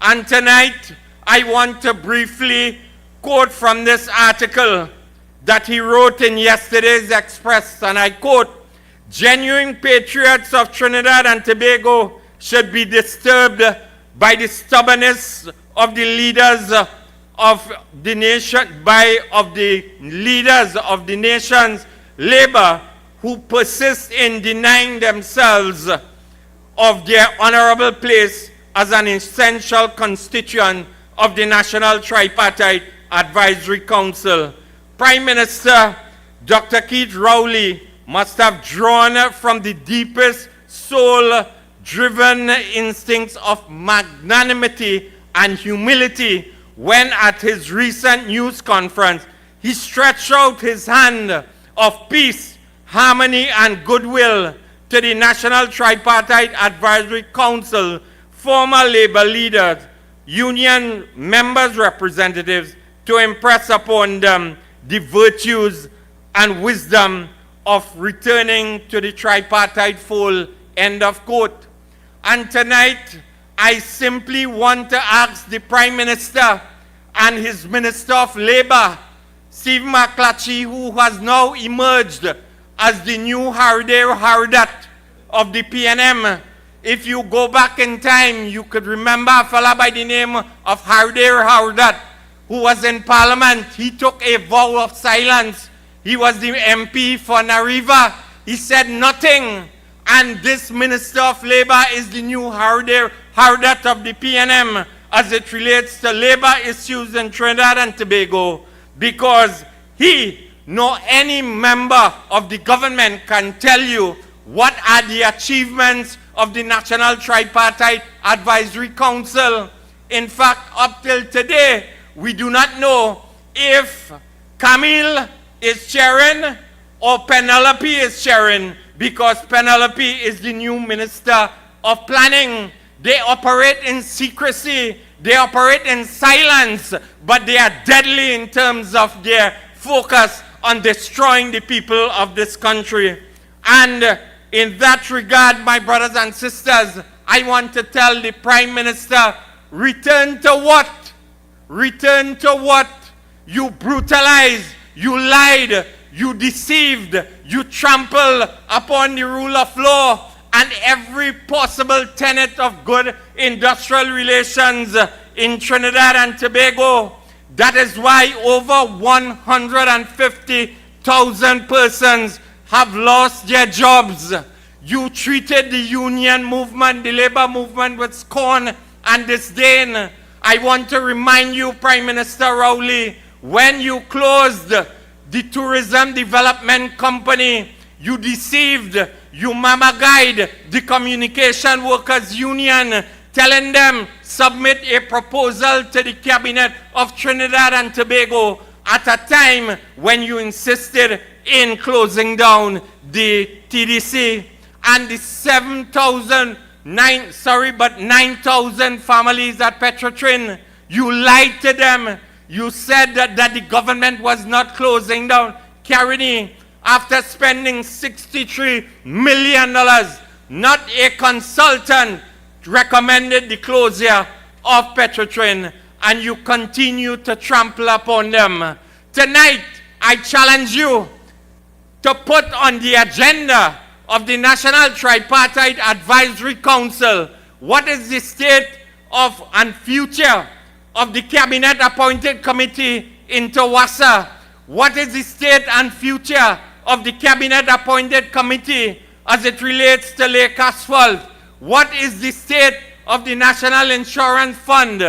H: And tonight, I want to briefly quote from this article that he wrote in yesterday's Express, and I quote, "Genuine patriots of Trinidad and Tobago should be disturbed by the stubbornness of the leaders of the nation, of the leaders of the nation's labor, who persist in denying themselves of their honorable place as an essential constituent of the National Tripartite Advisory Council." Prime Minister Dr. Keith Rowley must have drawn from the deepest soul-driven instincts of magnanimity and humility when at his recent news conference he stretched out his hand of peace, harmony and goodwill to the National Tripartite Advisory Council, former labor leaders, union members, representatives, to impress upon them the virtues and wisdom of returning to the tripartite fold, end of quote. And tonight, I simply want to ask the Prime Minister and his Minister of Labor, Stephen McClatchy, who has now emerged as the new Hardat of the PNM. If you go back in time, you could remember a fella by the name of Hardat, who was in Parliament. He took a vow of silence. He was the MP for Nariva. He said nothing. And this Minister of Labor is the new Hardat of the PNM as it relates to labor issues in Trinidad and Tobago, because he nor any member of the government can tell you what are the achievements of the National Tripartite Advisory Council. In fact, up till today, we do not know if Camille is chairing or Penelope is chairing, because Penelope is the new Minister of Planning. They operate in secrecy, they operate in silence, but they are deadly in terms of their focus on destroying the people of this country. And in that regard, my brothers and sisters, I want to tell the Prime Minister, return to what? Return to what? You brutalized, you lied, you deceived, you trampled upon the rule of law and every possible tenet of good industrial relations in Trinidad and Tobago. That is why over 150,000 persons have lost their jobs. You treated the union movement, the labor movement, with scorn and disdain. I want to remind you, Prime Minister Rowley, when you closed the Tourism Development Company, you deceived, you mama guide the Communication Workers Union, telling them submit a proposal to the Cabinet of Trinidad and Tobago at a time when you insisted in closing down the TDC. And the 9,000 families at Petrotrin, you lied to them. You said that the government was not closing down Caroni, after spending $63 million. Not a consultant recommended the closure of Petrotrin, and you continue to trample upon them. Tonight, I challenge you to put on the agenda of the National Tripartite Advisory Council what is the state of and future of the cabinet-appointed committee into WASA. What is the state and future of the cabinet-appointed committee as it relates to Lake Asphalt? What is the state of the National Insurance Fund?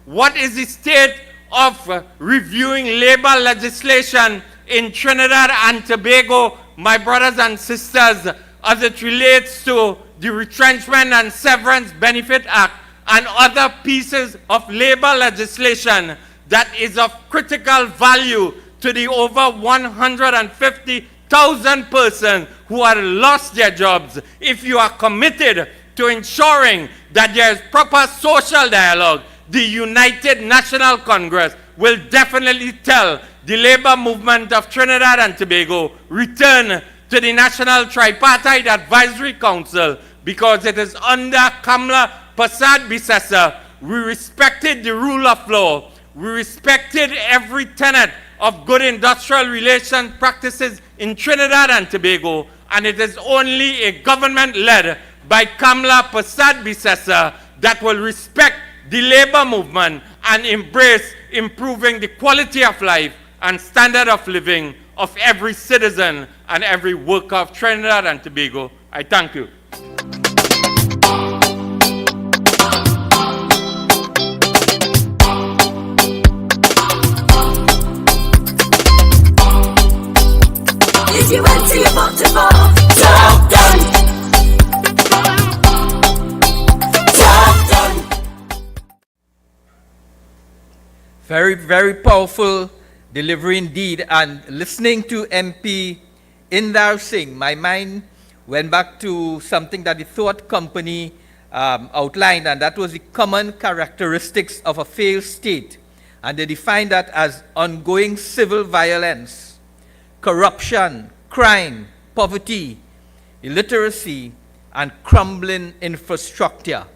H: What is the state of reviewing labor legislation in Trinidad and Tobago, my brothers and sisters, as it relates to the Retrenchment and Severance Benefit Act and other pieces of labor legislation that is of critical value to the over 150,000 persons who have lost their jobs? If you are committed to ensuring that there is proper social dialogue, the United National Congress will definitely tell the labor movement of Trinidad and Tobago, return to the National Tripartite Advisory Council, because it is under Kamla Persad-Bissessar. We respected the rule of law. We respected every tenet of good industrial relation practices in Trinidad and Tobago, and it is only a government led by Kamla Persad-Bissessar that will respect the labor movement and embrace improving the quality of life and standard of living of every citizen and every worker of Trinidad and Tobago. I thank you.
G: If you went to your vote to vote, job done. Job done.
E: Very, very powerful delivery indeed. And listening to MP Indar Singh, my mind went back to something that the Thought Company outlined, and that was the common characteristics of a failed state. And they defined that as ongoing civil violence, corruption, crime, poverty, illiteracy, and crumbling infrastructure.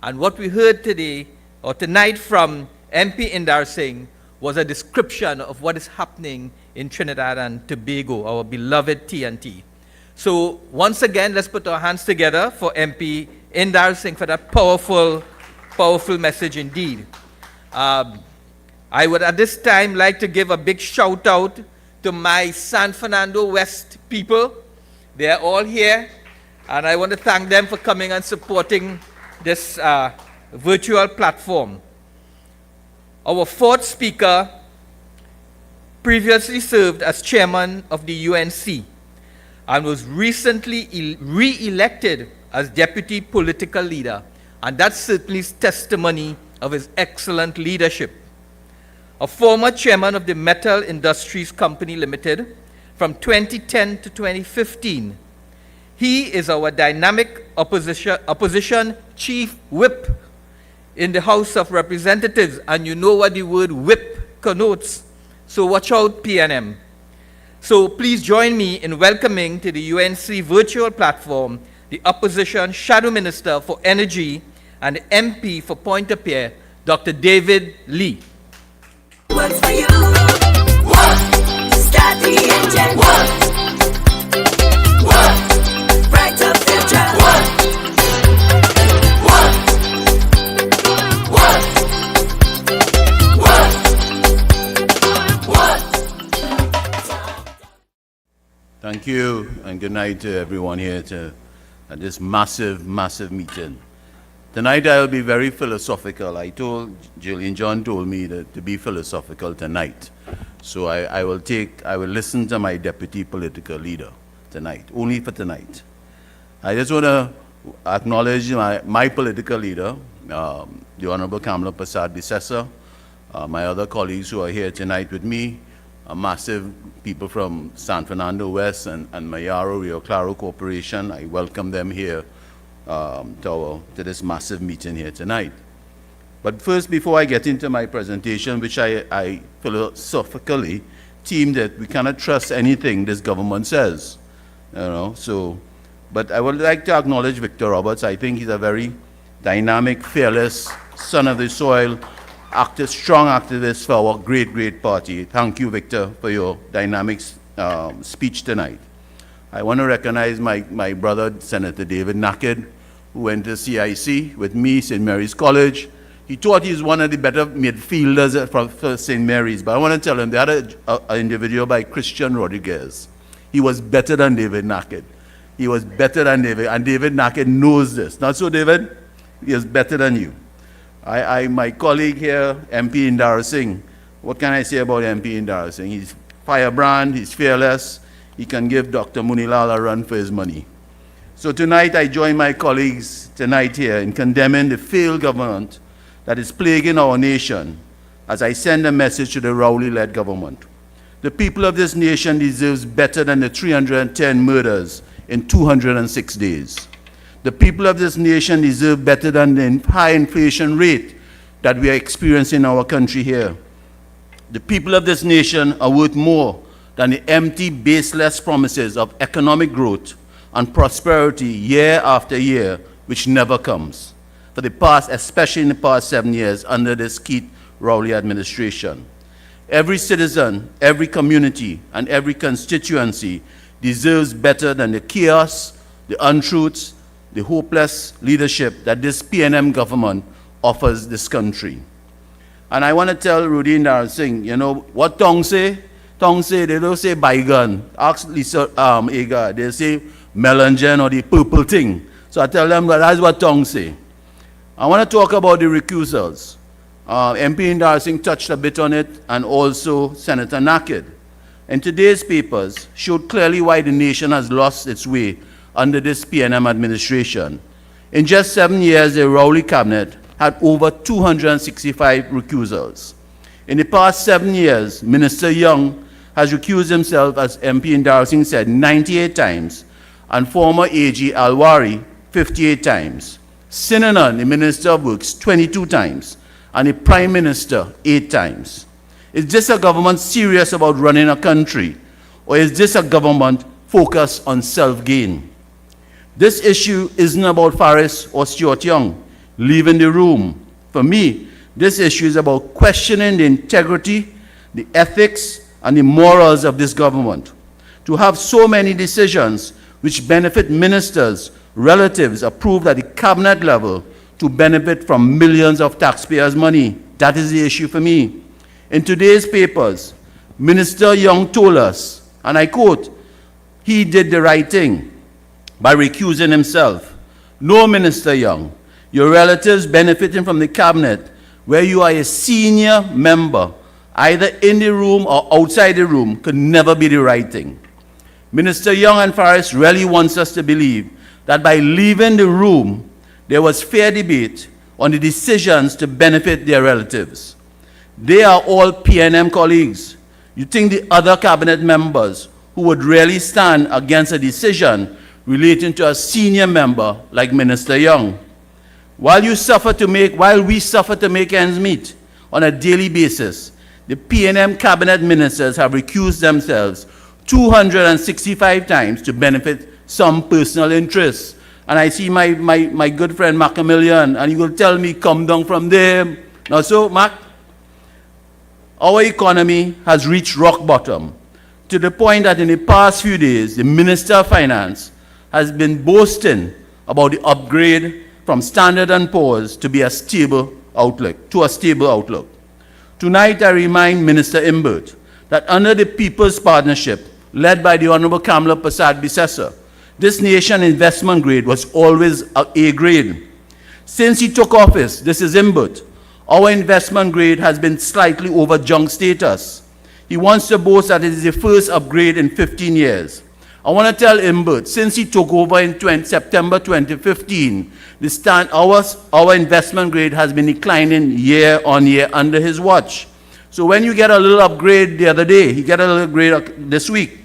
E: And what we heard today or tonight from MP Indar Singh was a description of what is happening in Trinidad and Tobago, our beloved TNT. So once again, let's put our hands together for MP Indar Singh for that powerful, powerful message indeed. I would at this time like to give a big shout out to my San Fernando West people. They are all here, and I want to thank them for coming and supporting this virtual platform. Our fourth speaker previously served as chairman of the UNC and was recently re-elected as deputy political leader, and that certainly is testimony of his excellent leadership. A former chairman of the Metal Industries Company Limited from 2010 to 2015. He is our dynamic opposition chief whip in the House of Representatives, and you know what the word whip connotes. So watch out, PNM. So please join me in welcoming to the UNC virtual platform the Opposition Shadow Minister for Energy and the MP for Pointe-à-Pierre, Dr. David Lee.
G: Works for you. Work. Start the engine. Work. Work. Brighter future. Work. Work. Work. Work.
I: Thank you, and good night to everyone here at this massive, massive meeting. Tonight I'll be very philosophical. Julian John told me to be philosophical tonight. So I will listen to my deputy political leader tonight, only for tonight. I just want to acknowledge my political leader, the Honorable Kamla Persad-Bissessar, my other colleagues who are here tonight with me, massive people from San Fernando West and Mayaro Rio Claro Corporation. I welcome them here to this massive meeting here tonight. But first, before I get into my presentation, which I philosophically team that we cannot trust anything this government says. But I would like to acknowledge Victor Roberts. I think he's a very dynamic, fearless, son of the soil, strong activist for our great, great party. Thank you, Victor, for your dynamic speech tonight. I want to recognize my brother, Senator David Naked, who went to CIC with me, St. Mary's College. He thought he was one of the better midfielders for St. Mary's, but I want to tell him they had an individual by Christian Rodriguez. He was better than David Naked. He was better than David, and David Naked knows this. Not so, David? He is better than you. My colleague here, MP Indar Singh, what can I say about MP Indar Singh? He's firebrand, he's fearless. He can give Dr. Munilal a run for his money. So tonight I join my colleagues tonight here in condemning the failed government that is plaguing our nation as I send a message to the Rowley-led government. The people of this nation deserves better than the 310 murders in 206 days. The people of this nation deserve better than the high inflation rate that we are experiencing in our country here. The people of this nation are worth more than the empty, baseless promises of economic growth and prosperity year after year, which never comes. For the past, especially in the past 7 years under this Keith Rowley administration. Every citizen, every community, and every constituency deserves better than the chaos, the untruths, the hopeless leadership that this PNM government offers this country. And I want to tell Rudy Indar Singh, you know, what Tong say? Tong say, they don't say bygone. Ask Lisa Aga, they say melangen or the purple thing. So I tell them that that's what Tong say. I want to talk about the recusals. MP Indar Singh touched a bit on it, and also Senator Naked. And today's papers showed clearly why the nation has lost its way under this PNM administration. In just 7 years, the Rowley cabinet had over 265 recusals. In the past 7 years, Minister Young has recused himself, as MP Indar Singh said, 98 times, and former AG Alwari 58 times. Sinanan, the Minister of Works, 22 times, and the Prime Minister 8 times. Is this a government serious about running a country, or is this a government focused on self-gain? This issue isn't about Faris or Stuart Young leaving the room. For me, this issue is about questioning the integrity, the ethics, and the morals of this government. To have so many decisions which benefit ministers, relatives approved at the cabinet level to benefit from millions of taxpayers' money, that is the issue for me. In today's papers, Minister Young told us, and I quote, he did the right thing by recusing himself. No, Minister Young, your relatives benefiting from the cabinet where you are a senior member, either in the room or outside the room, could never be the right thing. Minister Young and Faris really wants us to believe that by leaving the room, there was fair debate on the decisions to benefit their relatives. They are all PNM colleagues. You think the other cabinet members who would really stand against a decision relating to a senior member like Minister Young? While we suffer to make ends meet on a daily basis, the PNM cabinet ministers have recused themselves 265 times to benefit some personal interests. And I see my good friend Macmillan, and he will tell me, come down from there. Now, so, Mac, our economy has reached rock bottom to the point that in the past few days, the Minister of Finance has been boasting about the upgrade from Standard & Poor's to a stable outlook. Tonight, I remind Minister Imbert that under the People's Partnership, led by the Honorable Kamala Persad-Bissessar, this nation investment grade was always A grade. Since he took office, this is Imbert, our investment grade has been slightly over junk status. He wants to boast that it is the first upgrade in 15 years. I want to tell Imbert, since he took over in September 2015, our investment grade has been declining year on year under his watch. So when you get a little upgrade the other day, he got a little upgrade this week,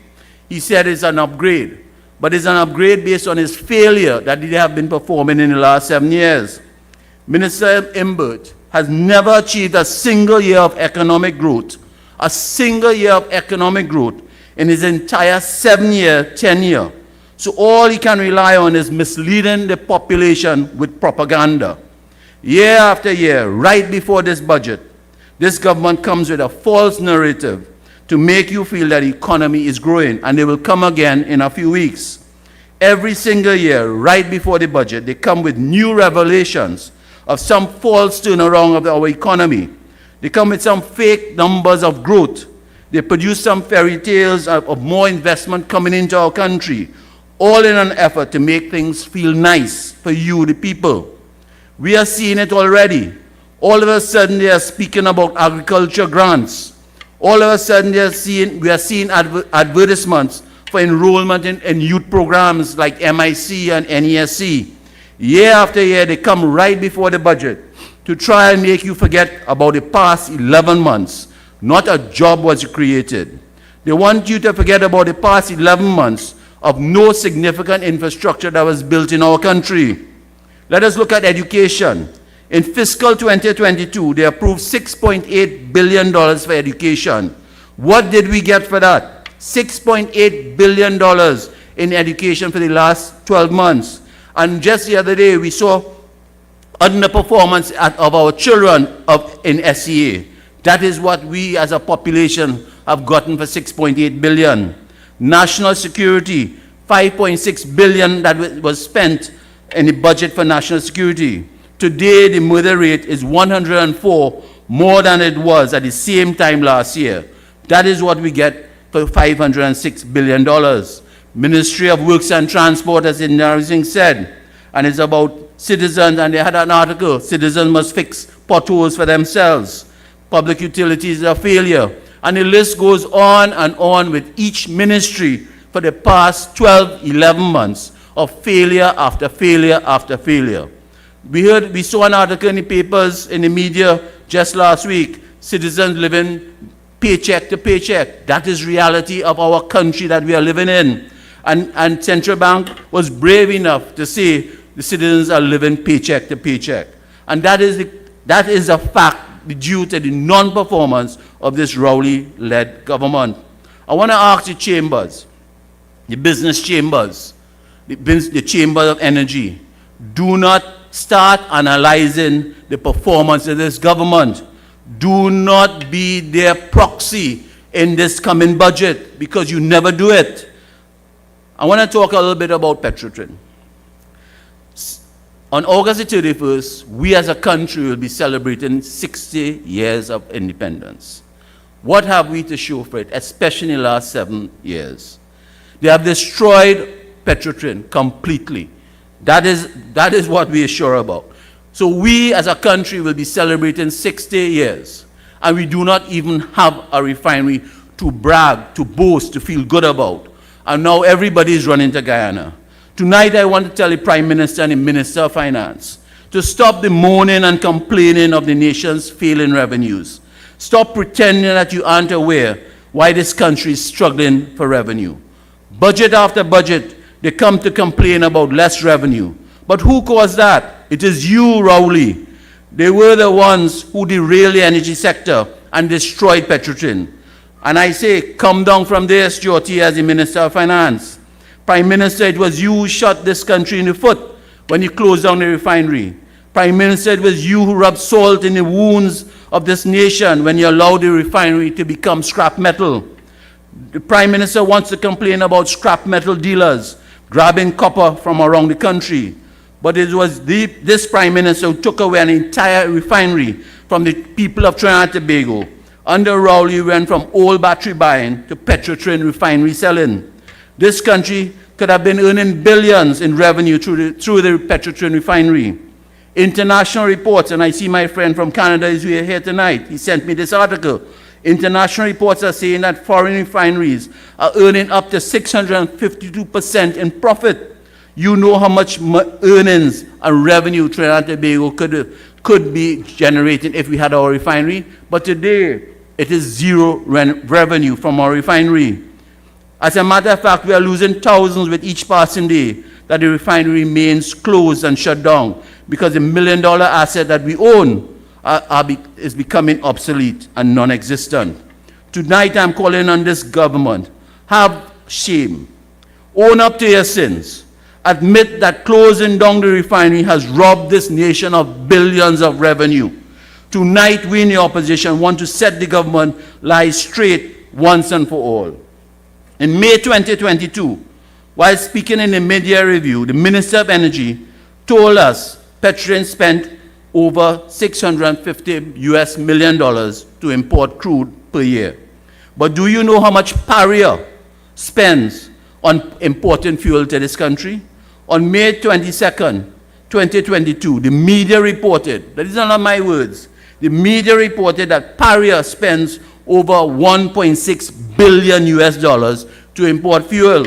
I: he said it's an upgrade. But it's an upgrade based on his failure that they have been performing in the last 7 years. Minister Imbert has never achieved a single year of economic growth a single year of economic growth in his entire 7-year tenure. So all he can rely on is misleading the population with propaganda. Year after year, right before this budget, this government comes with a false narrative to make you feel that the economy is growing, and they will come again in a few weeks. Every single year, right before the budget, they come with new revelations of some false turnaround of our economy. They come with some fake numbers of growth. They produce some fairy tales of more investment coming into our country, all in an effort to make things feel nice for you, the people. We are seeing it already. All of a sudden, they are speaking about agriculture grants. All of a sudden, we are seeing advertisements for enrollment in youth programs like MIC and NESC. Year after year, they come right before the budget to try and make you forget about the past 11 months. Not a job was created. They want you to forget about the past 11 months of no significant infrastructure that was built in our country. Let us look at education. In fiscal 2022, they approved $6.8 billion for education. What did we get for that? $6.8 billion in education for the last 12 months. And just the other day, we saw underperformance of our children in SEA. That is what we as a population have gotten for $6.8 billion. National security, $5.6 billion that was spent in the budget for national security. Today, the murder rate is 104 more than it was at the same time last year. That is what we get for $506 billion. Ministry of Works and Transport, as Indrasingh said, and it's about citizens, and they had an article, citizens must fix potholes for themselves. Public utilities are a failure. And the list goes on with each ministry for the past 12, 11 months of failure after failure after failure. We saw an article in the papers, in the media just last week, citizens living paycheck to paycheck. That is reality of our country that we are living in. And Central Bank was brave enough to say the citizens are living paycheck to paycheck. And that is a fact due to the non-performance of this Rowley-led government. I want to ask the chambers, the business chambers, the chamber of energy, do not start analyzing the performance of this government. Do not be their proxy in this coming budget, because you never do it. I want to talk a little bit about Petrotrin. On August the 31st, we as a country will be celebrating 60 years of independence. What have we to show for it, especially in the last 7 years? They have destroyed Petrotrin completely. That is what we are sure about. So we as a country will be celebrating 60 years, and we do not even have a refinery to brag, to boast, to feel good about. And now everybody is running to Guyana. Tonight I want to tell the Prime Minister and the Minister of Finance to stop the moaning and complaining of the nation's failing revenues. Stop pretending that you aren't aware why this country is struggling for revenue. Budget after budget, they come to complain about less revenue. But who caused that? It is you, Rowley. They were the ones who derailed the energy sector and destroyed Petrotrin. And I say, come down from there, Stuart, as the Minister of Finance. Prime Minister, it was you who shot this country in the foot when you closed down the refinery. Prime Minister, it was you who rubbed salt in the wounds of this nation when you allowed the refinery to become scrap metal. The Prime Minister wants to complain about scrap metal dealers grabbing copper from around the country. But it was this Prime Minister who took away an entire refinery from the people of Trinidad and Tobago. Under Rowley, we went from old battery buying to Petrotrin refinery selling. This country could have been earning billions in revenue through the Petrotrin refinery. International reports, and I see my friend from Canada is here tonight. He sent me this article. International reports are saying that foreign refineries are earning up to 652% in profit. You know how much earnings and revenue Trinidad and Tobago could be generating if we had our refinery. But today, it is zero revenue from our refinery. As a matter of fact, we are losing thousands with each passing day that the refinery remains closed and shut down, because the $1 million asset that we own is becoming obsolete and non-existent. Tonight I'm calling on this government. Have shame. Own up to your sins. Admit that closing down the refinery has robbed this nation of billions of revenue. Tonight we in the opposition want to set the government lie straight once and for all. In May 2022, while speaking in the media review, the Minister of Energy told us Petroleum spent over $650 million to import crude per year. But do you know how much Paria spends on importing fuel to this country? On May 22nd, 2022, the media reported, that is not my words, the media reported that Paria spends over $1.6 billion to import fuel.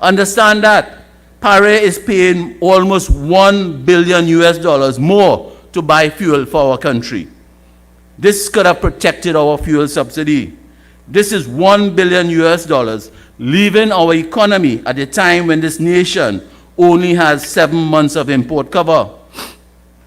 I: Understand that Paria is paying almost $1 billion more to buy fuel for our country. This could have protected our fuel subsidy. This is $1 billion, leaving our economy at a time when this nation only has 7 months of import cover.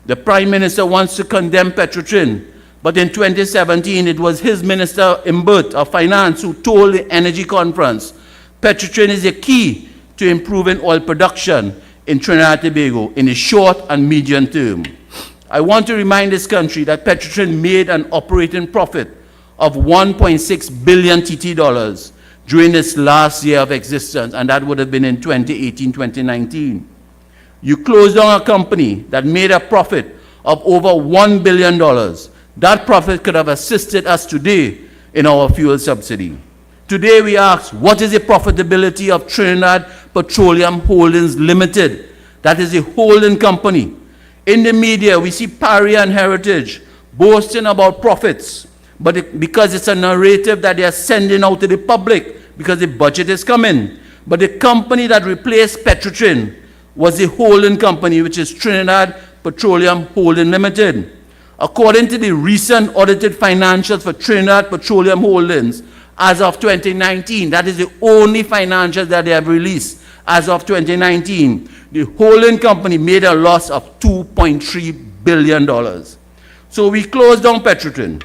I: The Prime Minister wants to condemn Petrotrin, but in 2017, it was his Minister Imbert of Finance who told the Energy Conference, Petrotrin is a key to improving oil production in Trinidad and Tobago in the short and medium term. I want to remind this country that Petrotrin made an operating profit of 1.6 billion TT dollars during its last year of existence, and that would have been in 2018-2019. You closed down a company that made a profit of over $1 billion. That profit could have assisted us today in our fuel subsidy. Today we ask, what is the profitability of Trinidad Petroleum Holdings Limited? That is a holding company. In the media, we see Paria and Heritage boasting about profits, but because it's a narrative that they are sending out to the public because the budget is coming. But the company that replaced Petrotrin was the holding company, which is Trinidad Petroleum Holding Limited. According to the recent audited financials for Trinidad Petroleum Holdings, as of 2019, that is the only financials that they have released as of 2019, the holding company made a loss of $2.3 billion. So we closed down Petrotrin,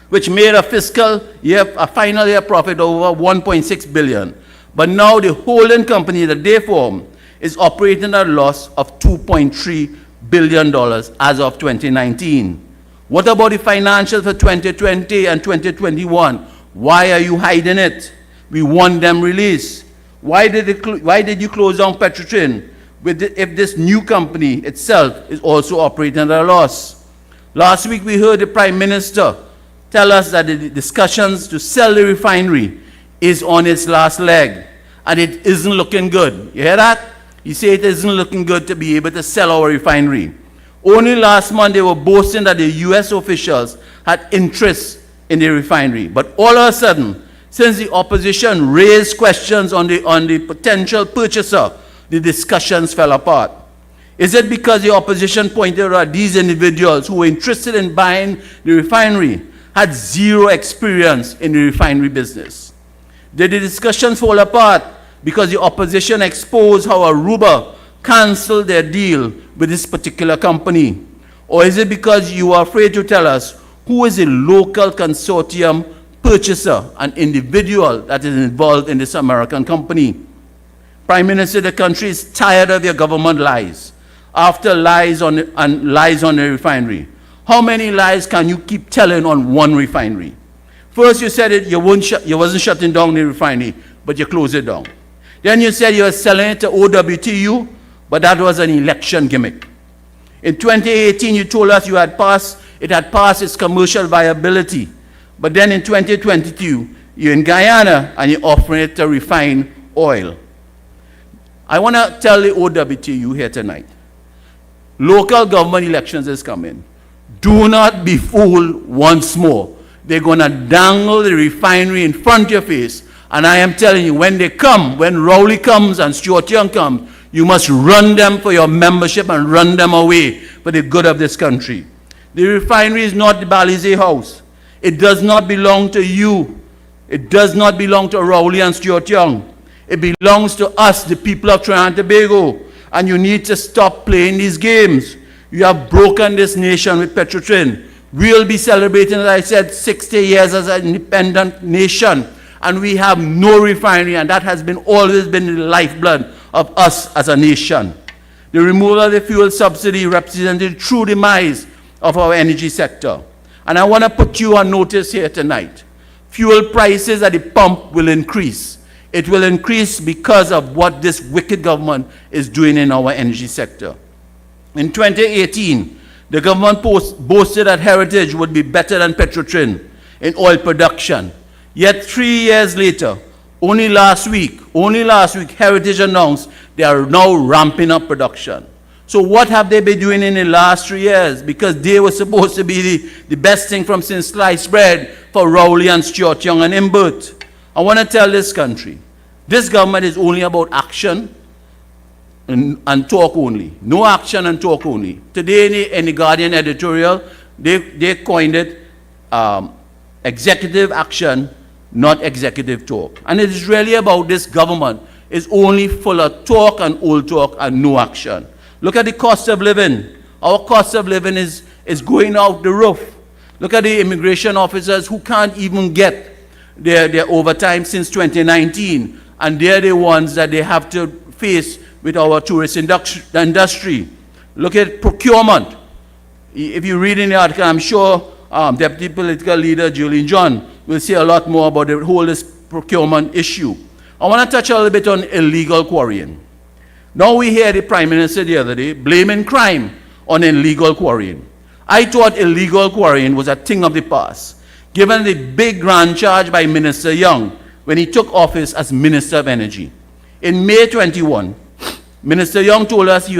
I: which made a final year profit of over $1.6 billion. But now the holding company that they formed is operating at a loss of $2.3 billion as of 2019. What about the financials for 2020 and 2021? Why are you hiding it? We want them released. Why did you close down Petrotrin if this new company itself is also operating at a loss? Last week we heard the Prime Minister tell us that the discussions to sell the refinery is on its last leg, and it isn't looking good. You hear that? He said it isn't looking good to be able to sell our refinery. Only last month they were boasting that the US officials had interest in the refinery. But all of a sudden, since the opposition raised questions on the potential purchaser, the discussions fell apart. Is it because the opposition pointed out these individuals who were interested in buying the refinery had zero experience in the refinery business? Did the discussions fall apart because the opposition exposed how Aruba canceled their deal with this particular company? Or is it because you are afraid to tell us who is a local consortium purchaser, an individual that is involved in this American company? Prime Minister, the country is tired of your government lies. After lies on the refinery, how many lies can you keep telling on one refinery? First you said you wasn't shutting down the refinery, but you closed it down. Then you said you were selling it to OWTU, but that was an election gimmick. In 2018, you told us it had passed its commercial viability. But then in 2022, you're in Guyana and you're offering it to refine oil. I want to tell the OWTU here tonight, local government elections is coming. Do not be fooled once more. They're going to dangle the refinery in front of your face. And I am telling you, when they come, when Rowley comes and Stuart Young comes, you must run them for your membership and run them away for the good of this country. The refinery is not the Balize House. It does not belong to you. It does not belong to Rowley and Stuart Young. It belongs to us, the people of Trinidad and Tobago. And you need to stop playing these games. You have broken this nation with Petrotrin. We'll be celebrating, as I said, 60 years as an independent nation, and we have no refinery, and that has always been the lifeblood of us as a nation. The removal of the fuel subsidy represented true demise of our energy sector. And I want to put you on notice here tonight. Fuel prices at the pump will increase. It will increase because of what this wicked government is doing in our energy sector. In 2018, the government boasted that Heritage would be better than Petrotrin in oil production. Yet 3 years later, only last week, Heritage announced they are now ramping up production. So what have they been doing in the last 3 years? Because they were supposed to be the best thing from since sliced bread for Rowley and Stuart Young and Imbert. I want to tell this country, this government is only about action and talk only. No action and talk only. Today in the Guardian editorial, they coined it executive action, not executive talk. And it is really about this government is only full of talk and old talk and no action. Look at the cost of living. Our cost of living is going out the roof. Look at the immigration officers who can't even get their overtime since 2019. And they're the ones that they have to face with our tourist industry. Look at procurement. If you read in the article, I'm sure Deputy Political Leader Julian John will say a lot more about the whole this procurement issue. I want to touch a little bit on illegal quarrying. Now we hear the Prime Minister the other day blaming crime on illegal quarrying. I thought illegal quarrying was a thing of the past, given the big grand charge by Minister Young when he took office as Minister of Energy. In May 21, Minister Young told us he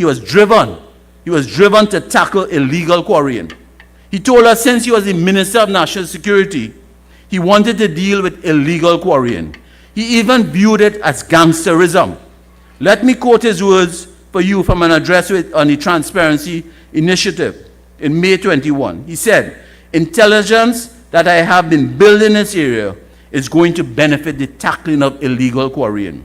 I: was driven to tackle illegal quarrying. He told us since he was the Minister of National Security, he wanted to deal with illegal quarrying. He even viewed it as gangsterism. Let me quote his words for you from an address on the Transparency Initiative in May 21. He said, "Intelligence that I have been building in this area is going to benefit the tackling of illegal quarrying."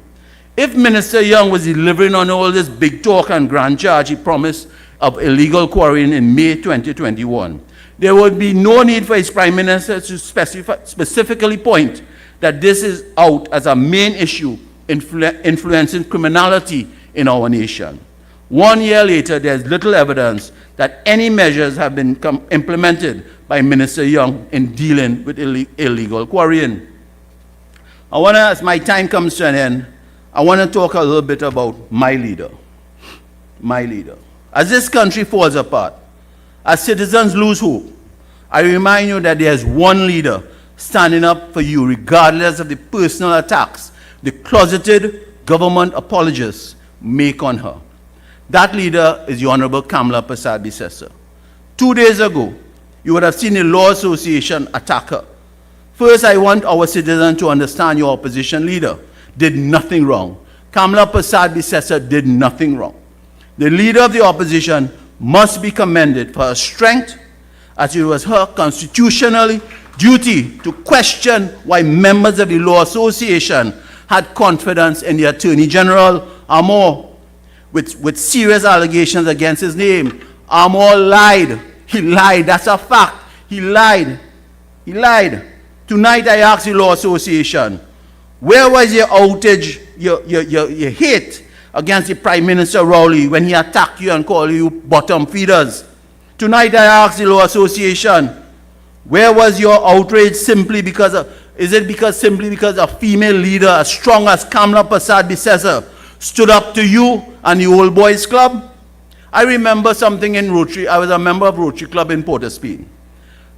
I: If Minister Young was delivering on all this big talk and grand charge he promised of illegal quarrying in May 2021, there would be no need for his Prime Minister to specifically point that this is out as a main issue influencing criminality in our nation. 1 year later, there's little evidence that any measures have been implemented by Minister Young in dealing with illegal quarrying. I want to, as my time comes to an end, I want to talk a little bit about my leader. My leader. As this country falls apart, as citizens lose hope, I remind you that there's one leader standing up for you regardless of the personal attacks the closeted government apologists make on her. That leader is the Honorable Kamla Persad-Bissessar. 2 days ago, you would have seen the Law Association attack her. First, I want our citizens to understand your opposition leader did nothing wrong. Kamla Persad-Bissessar did nothing wrong. The leader of the opposition must be commended for her strength, as it was her constitutional duty to question why members of the Law Association had confidence in the Attorney General, Amor, with serious allegations against his name. Amor lied. He lied. That's a fact. He lied. He lied. Tonight I ask the Law Association, where was your outage, your hate against the Prime Minister Rowley when he attacked you and called you bottom feeders? Tonight I ask the Law Association, where was your outrage simply because of, simply because a female leader as strong as Kamla Persad-Bissessar stood up to you and the Old Boys Club? I remember something in Rotary. I was a member of Rotary Club in Port of Spain.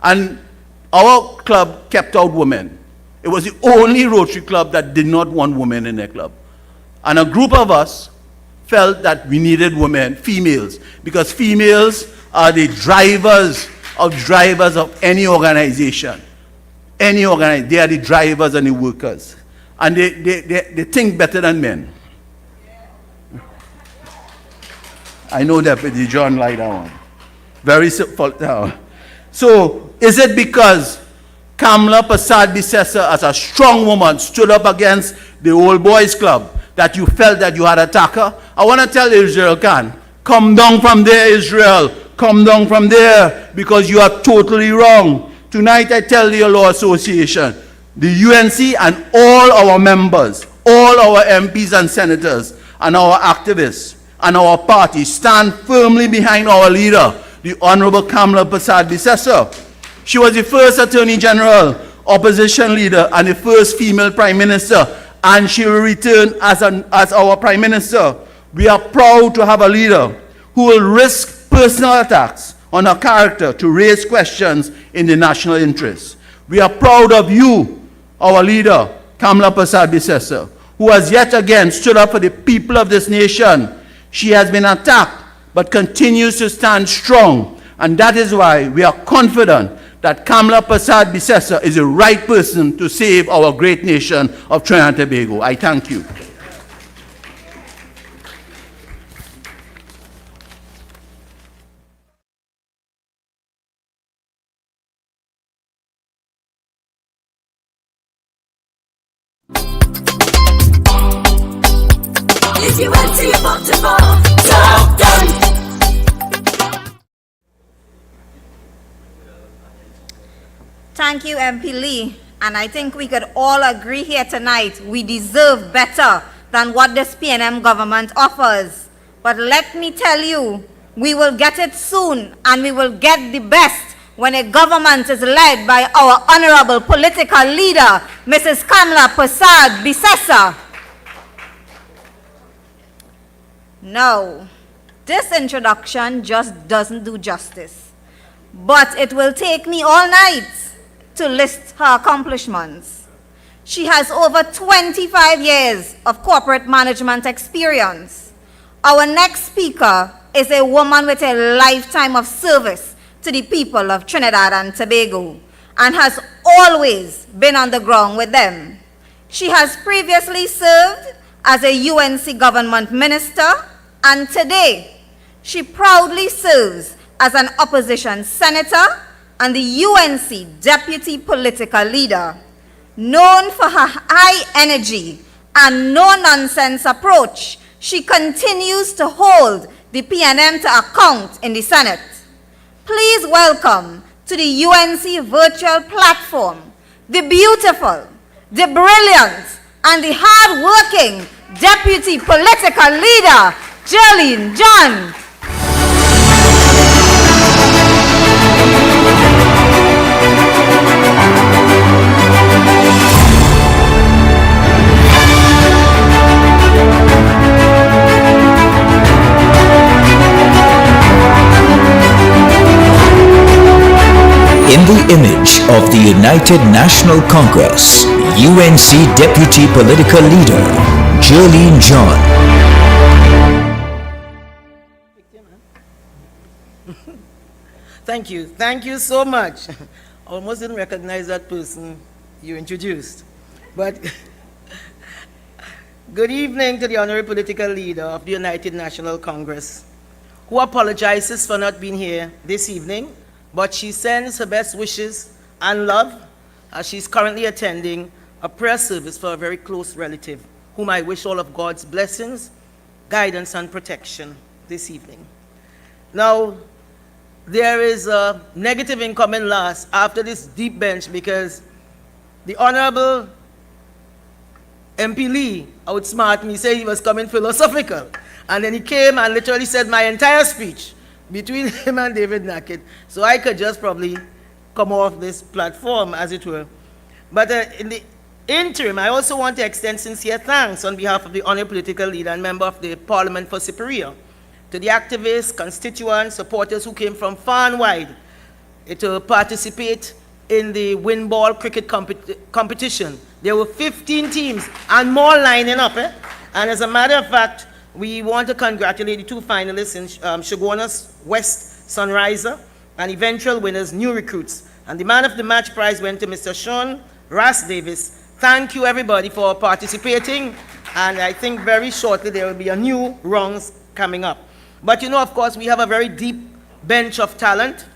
I: And our club kept out women. It was the only Rotary Club that did not want women in their club. And a group of us felt that we needed women, females, because females are the drivers of any organization. They are the drivers and the workers. And they think better than men. I know Deputy John like that one. Very simple. So, is it because Kamla Persad-Bissessar, as a strong woman, stood up against the Old Boys Club that you felt that you had attacked her? I want to tell Israel Khan, come down from there, Israel. come down from there because you are totally wrong. Tonight I tell the Law Association, the UNC and all our members, all our MPs and senators and our activists and our party stand firmly behind our leader, the Honorable Kamala Persad-Bissessar. She was the first Attorney General, opposition leader, and the first female Prime Minister, and she will return as our Prime Minister. We are proud to have a leader who will risk personal attacks on her character to raise questions in the national interest. We are proud of you, our leader, Kamala Persad-Bissessar, who has yet again stood up for the people of this nation. She has been attacked, but continues to stand strong, and that is why we are confident that Kamala Persad-Bissessar is the right person to save our great nation of Trinidad and Tobago. I thank you.
G: If you went to your vote to vote, job done.
C: Thank you, MP Lee. And I think we could all agree here tonight we deserve better than what this PNM government offers. But let me tell you, we will get it soon, and we will get the best when a government is led by our honorable political leader, Mrs. Kamala Persad-Bissessar. No, this introduction just doesn't do justice. But it will take me all night to list her accomplishments. She has over 25 years of corporate management experience. Our next speaker is a woman with a lifetime of service to the people of Trinidad and Tobago and has always been on the ground with them. She has previously served as a UNC government minister, and today she proudly serves as an opposition senator and the UNC deputy political leader. Known for her high energy and no-nonsense approach, she continues to hold the PNM to account in the Senate. Please welcome to the UNC virtual platform the beautiful, the brilliant, and the hard-working deputy political leader, Jolene John.
B: In the image of the United National Congress, UNC Deputy Political Leader, Jolene John.
J: Thank you. Thank you so much. Almost didn't recognize that person you introduced. But good evening to the Honorable Political Leader of the United National Congress, who apologizes for not being here this evening, but she sends her best wishes and love as she's currently attending a prayer service for a very close relative, whom I wish all of God's blessings, guidance, and protection this evening. Now, there is a negative incoming last after this deep bench because the Honorable MP Lee outsmarted me, saying he was coming philosophical. And then he came and literally said my entire speech between him and David Nackett. So I could just probably come off this platform, as it were. But in the interim, I also want to extend sincere thanks on behalf of the Honorable Political Leader and member of the Parliament for Superior to the activists, constituents, supporters who came from far and wide to participate in the win ball cricket competition. There were 15 teams and more lining up. And as a matter of fact, we want to congratulate the two finalists in Shogunas West Sunriser and eventual winners, new recruits. And the man of the match prize went to Mr. Sean Ras Davis. Thank you, everybody, for participating. And I think very shortly there will be a new rounds coming up. But you know, of course, we have a very deep bench of talent.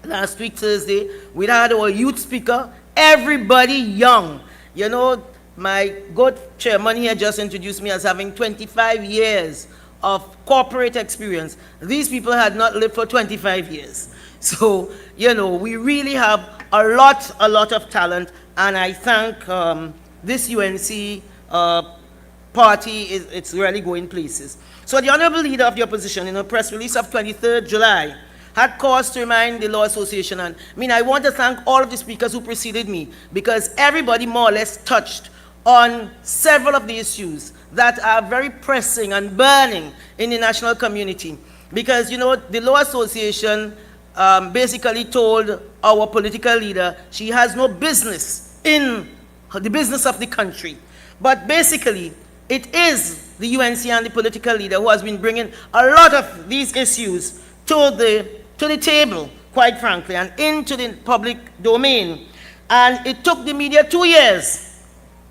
J: Last week, Thursday, we had our youth speaker, everybody young. You know, my good chairman here just introduced me as having 25 years of corporate experience. These people had not lived for 25 years. So, you know, we really have a lot of talent, and I thank this UNC party, it's really going places. So the Honorable Leader of the Opposition, in a press release of 23rd July, had cause to remind the Law Association, and I want to thank all of the speakers who preceded me, because everybody more or less touched on several of the issues that are very pressing and burning in the national community. Because, you know, the Law Association basically told our political leader she has no business in the business of the country. But basically, it is the UNC and the political leader who has been bringing a lot of these issues to the table, quite frankly, and into the public domain. And it took the media 2 years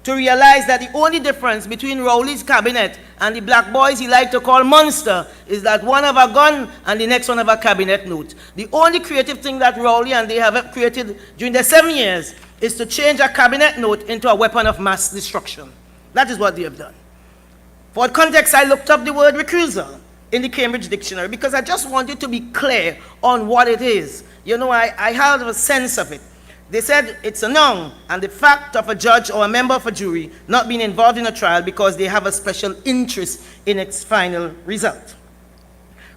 J: to realize that the only difference between Rowley's cabinet and the black boys he liked to call monster is that one have a gun and the next one have a cabinet note. The only creative thing that Rowley and they have created during their 7 years is to change a cabinet note into a weapon of mass destruction. That is what they have done. For context, I looked up the word recusal in the Cambridge Dictionary because I just wanted to be clear on what it is. You know, I had a sense of it. They said it's a noun, and the fact of a judge or a member of a jury not being involved in a trial because they have a special interest in its final result.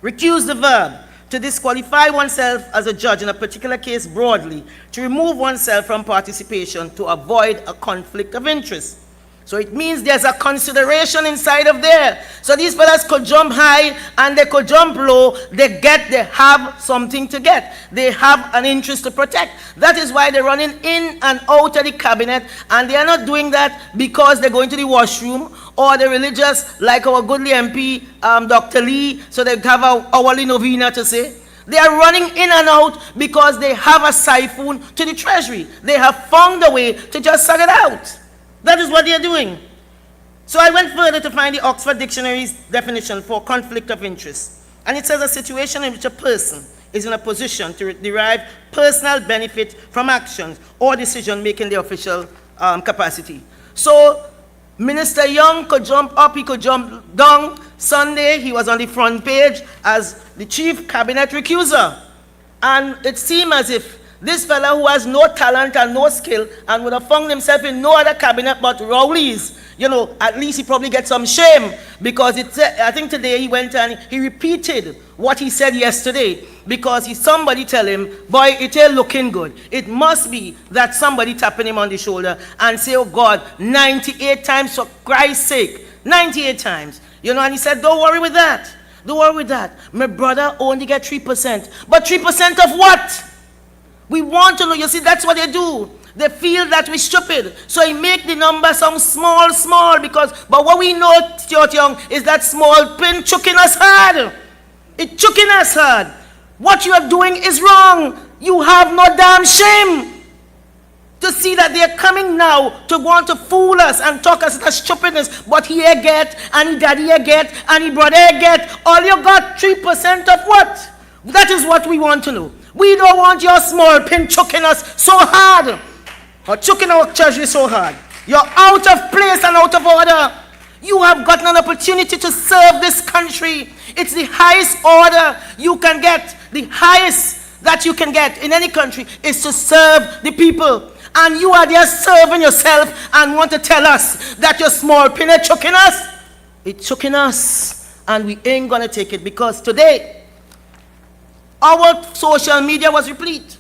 J: Recuse, the verb, to disqualify oneself as a judge in a particular case broadly, to remove oneself from participation to avoid a conflict of interest. So it means there's a consideration inside of there. So these fellas could jump high and they could jump low. They have something to get. They have an interest to protect. That is why they're running in and out of the cabinet, and they are not doing that because they're going to the washroom or they're religious like our goodly MP, Dr. Lee, so they have our hourly novena to say. They are running in and out because they have a siphon to the treasury. They have found a way to just suck it out. That is what they are doing. So I went further to find the Oxford Dictionary's definition for conflict of interest. And it says a situation in which a person is in a position to derive personal benefit from actions or decision making the official capacity. So Minister Young could jump up, he could jump down. Sunday, he was on the front page as the chief cabinet recuser. And it seemed as if this fellow who has no talent and no skill and would have found himself in no other cabinet but Rowley's, you know, at least he probably gets some shame, because I think today he went and he repeated what he said yesterday, because somebody tell him, boy, it ain't looking good. It must be that somebody tapping him on the shoulder and say, oh God, 98 times for Christ's sake, 98 times. You know, and he said, don't worry with that. Don't worry with that. My brother only get 3%. But 3% of what? We want to know. You see, that's what they do. They feel that we're stupid. So he make the number sound small, but what we know, Stuart Young, is that small pin choking us hard. It's choking us hard. What you are doing is wrong. You have no damn shame to see that they're coming now to want to fool us and talk us into stupidness. But he get, and he daddy get, and he brother get. All you got 3% of what? That is what we want to know. We don't want your small pin choking us so hard, or choking our treasury so hard. You're out of place and out of order. You have gotten an opportunity to serve this country. It's the highest order you can get. The highest that you can get in any country is to serve the people. And you are there serving yourself and want to tell us that your small pin is choking us. It's choking us, and we ain't gonna take it, because today our social media was replete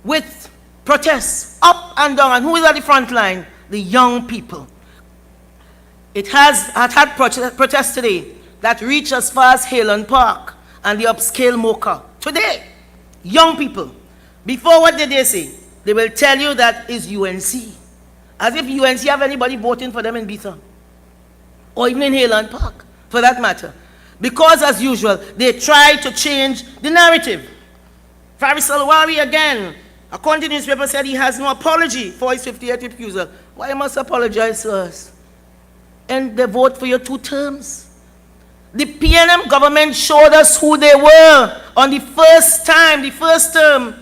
J: with protests up and down. And who is at the front line? The young people. It has had protests today that reach as far as Hayland Park and the upscale Mocha. Today, young people. Before, what did they say? They will tell you that is UNC. As if UNC have anybody voting for them in Bethel. Or even in Hayland Park, for that matter. Because, as usual, they try to change the narrative. Faris Alwari, again, according to the newspaper, said he has no apology for his 58th refusal. Why must apologize to us? And they vote for your 2 terms. The PNM government showed us who they were on the first term,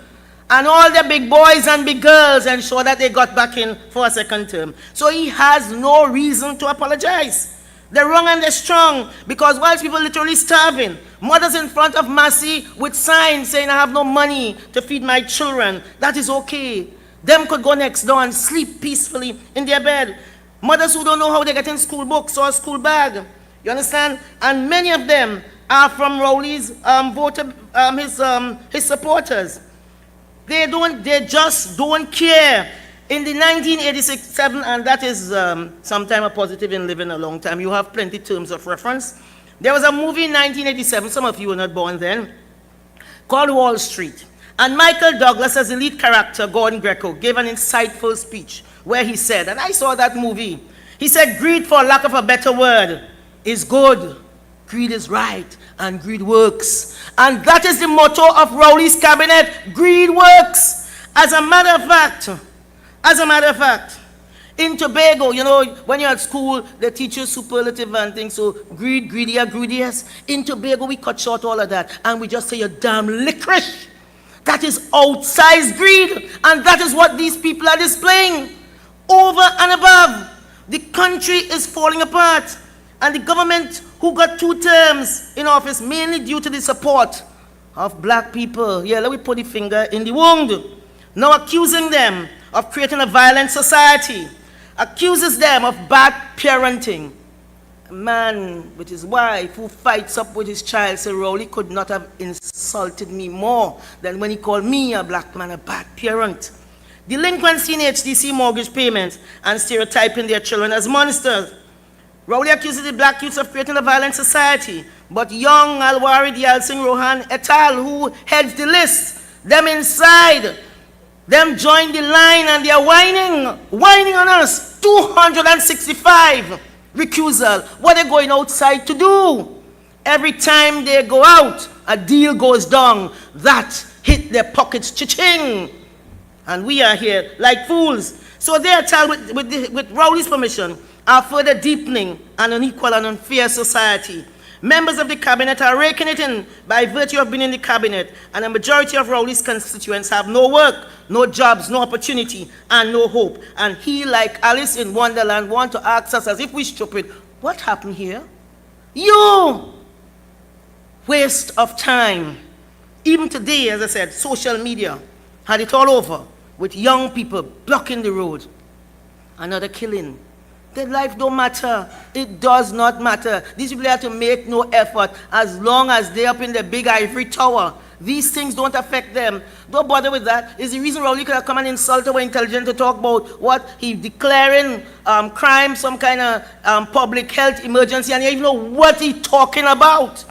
J: and all the big boys and big girls, and show that they got back in for a second term. So he has no reason to apologize. They're wrong and they're strong, because whilst people literally starving, mothers in front of Massey with signs saying, I have no money to feed my children, that is okay. Them could go next door and sleep peacefully in their bed. Mothers who don't know how they're getting school books or a school bag. You understand? And many of them are from Rowley's his supporters. They just don't care. In the 1986-7, and that is sometime a positive in living a long time, you have plenty terms of reference. There was a movie in 1987, some of you were not born then, called Wall Street. And Michael Douglas, as the lead character, Gordon Greco, gave an insightful speech where he said, and I saw that movie, he said, greed, for lack of a better word, is good. Greed is right, and greed works. And that is the motto of Rowley's cabinet: greed works. As a matter of fact, in Tobago, you know, when you're at school, they teach you superlative and things, so greed, greedier, greediest. In Tobago, we cut short all of that, and we just say, you're damn licorice. That is outsized greed, and that is what these people are displaying. Over and above, the country is falling apart, and the government, who got 2 terms in office, mainly due to the support of black people, yeah, let me put the finger in the wound, now accusing them of creating a violent society, accuses them of bad parenting. A man with his wife who fights up with his child said, Rowley could not have insulted me more than when he called me, a black man, a bad parent. Delinquency in HDC mortgage payments and stereotyping their children as monsters. Rowley accuses the black youths of creating a violent society, but young Alwari Dial Singh Rohan et al., who heads the list, them inside, them join the line and they are whining on us. 265 recusal. What are they going outside to do? Every time they go out, a deal goes down. That hit their pockets, cha-ching. And we are here like fools. So they are told with Rowley's permission, are further deepening an unequal and unfair society. Members of the cabinet are raking it in by virtue of being in the cabinet, and a majority of Rowley's constituents have no work, no jobs, no opportunity, and no hope. And he, like Alice in Wonderland, want to ask us as if we're stupid, what happened here? You! Waste of time. Even today, as I said, social media had it all over with young people blocking the road. Another killing. Their life don't matter. It does not matter. These people have to make no effort as long as they're up in the big ivory tower. These things don't affect them. Don't bother with that. It's the reason Rowley could have come and insult our intelligence to talk about what he declaring crime, some kind of public health emergency, and you even know what he's talking about.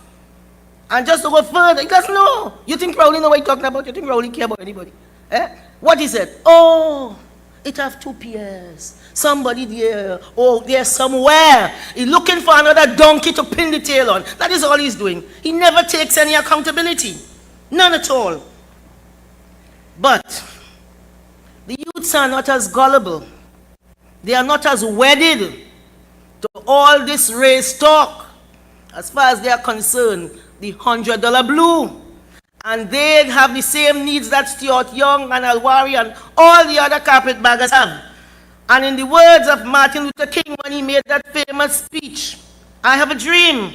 J: And just to go further, he doesn't know. You think Rowley know what he's talking about? You think Rowley care about anybody? What he said? Oh, it have 2 peers. Somebody there, or there somewhere. He's looking for another donkey to pin the tail on. That is all he's doing. He never takes any accountability. None at all. But the youths are not as gullible. They are not as wedded to all this race talk. As far as they are concerned, the $100 blue. And they have the same needs that Stuart Young and Alwari and all the other carpetbaggers have. And in the words of Martin Luther King when he made that famous speech, I have a dream.